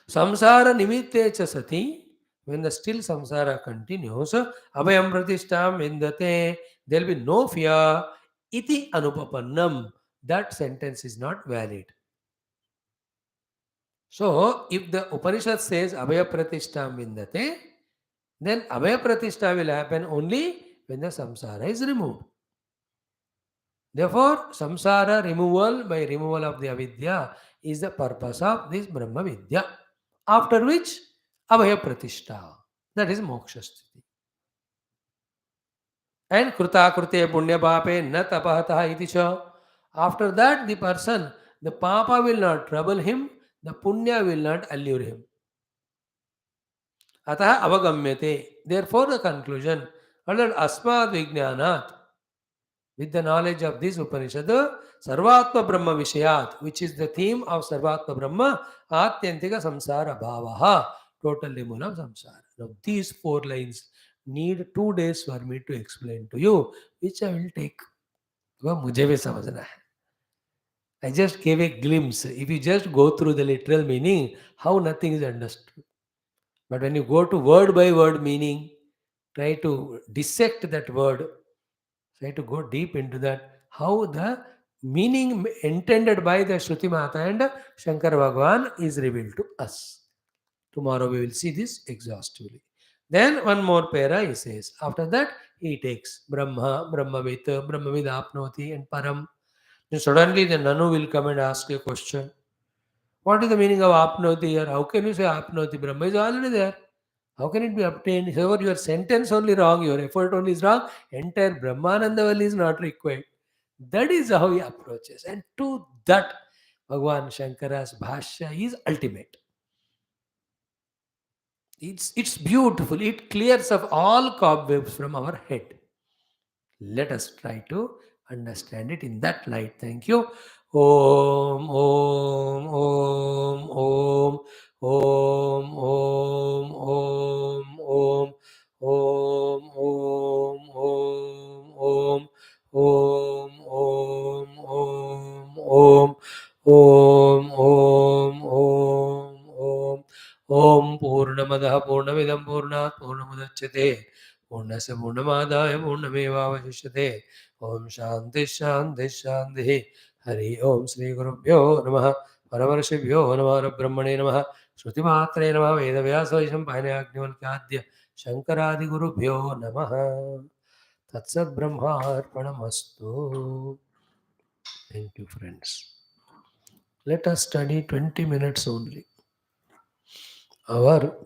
Samsara nimitte cha sati. When the still samsara continues, abhayam pratishtam vindate. There will be no fear. Iti anupapannam. That sentence is not valid. So, if the Upanishad says Abhaya Pratishtam Vindate, then Abhaya Pratishtha will happen only when the samsara is removed. Therefore, samsara removal by removal of the avidya is the purpose of this Brahma Vidya. After which, Abhaya Pratishtha, that is Moksha Sthiti. And Kruta Krute Punya Pape Na Tapahataha iti cha. After that, the person, the Papa will not trouble him, the Punya will not allure him. Atah avagamyate. Therefore, the conclusion, under asmad vijnanat, with the knowledge of this Upanishad, Sarvatma Brahma Vishayat, which is the theme of Sarvatma Brahma, Atyantika Samsara Bhavaha, total removal of samsara. Now, these 4 lines need 2 days for me to explain to you, which I will take. वह मुझे भी समझना है. I just gave a glimpse. If you just go through the literal meaning, how nothing is understood. But when you go to word by word meaning, try to dissect that word, try to go deep into that, how the meaning intended by the Shruti Mata and Shankara Bhagavan is revealed to us. Tomorrow we will see this exhaustively. Then one more para he says. After that he takes Brahma, Brahmavid, Brahmavid Apnoti and Param. Then suddenly the Nanu will come and ask a question. What is the meaning of Apnoti here? How can you say Apnoti? Brahma is already there. How can it be obtained? However, your sentence only wrong, your effort only is wrong. Entire Brahmananda Valli is not required. That is how he approaches. And to that, Bhagavan Shankara's Bhashya is ultimate. It's beautiful. It clears up all cobwebs from our head. Let us try to understand it in that light. Thank you. Om, Om, Om, Om, Om, Om, Om, Om, Om, Om, Om, Om, Om, Om, Om, Om, Om, Om, Om, Om Purnamadaha Purnamidam Purnat Purnamudachyate Purnasya Purnamadaya Purnamevavashishyate. Om Shanti Shanti Shanti. Hari Om Sri Gurubhyo Namaha. परमर्षिभ्यो नमः ब्रह्मणे नमः श्रुतिमात्रे नमः वेदव्यासोऽयं पाणिग्निवल्क्याद्य शङ्करादिगुरुभ्यो नमः तत्सद्ब्रह्मार्पणमस्तु. Thank you, friends. Let us study 20 minutes only. Our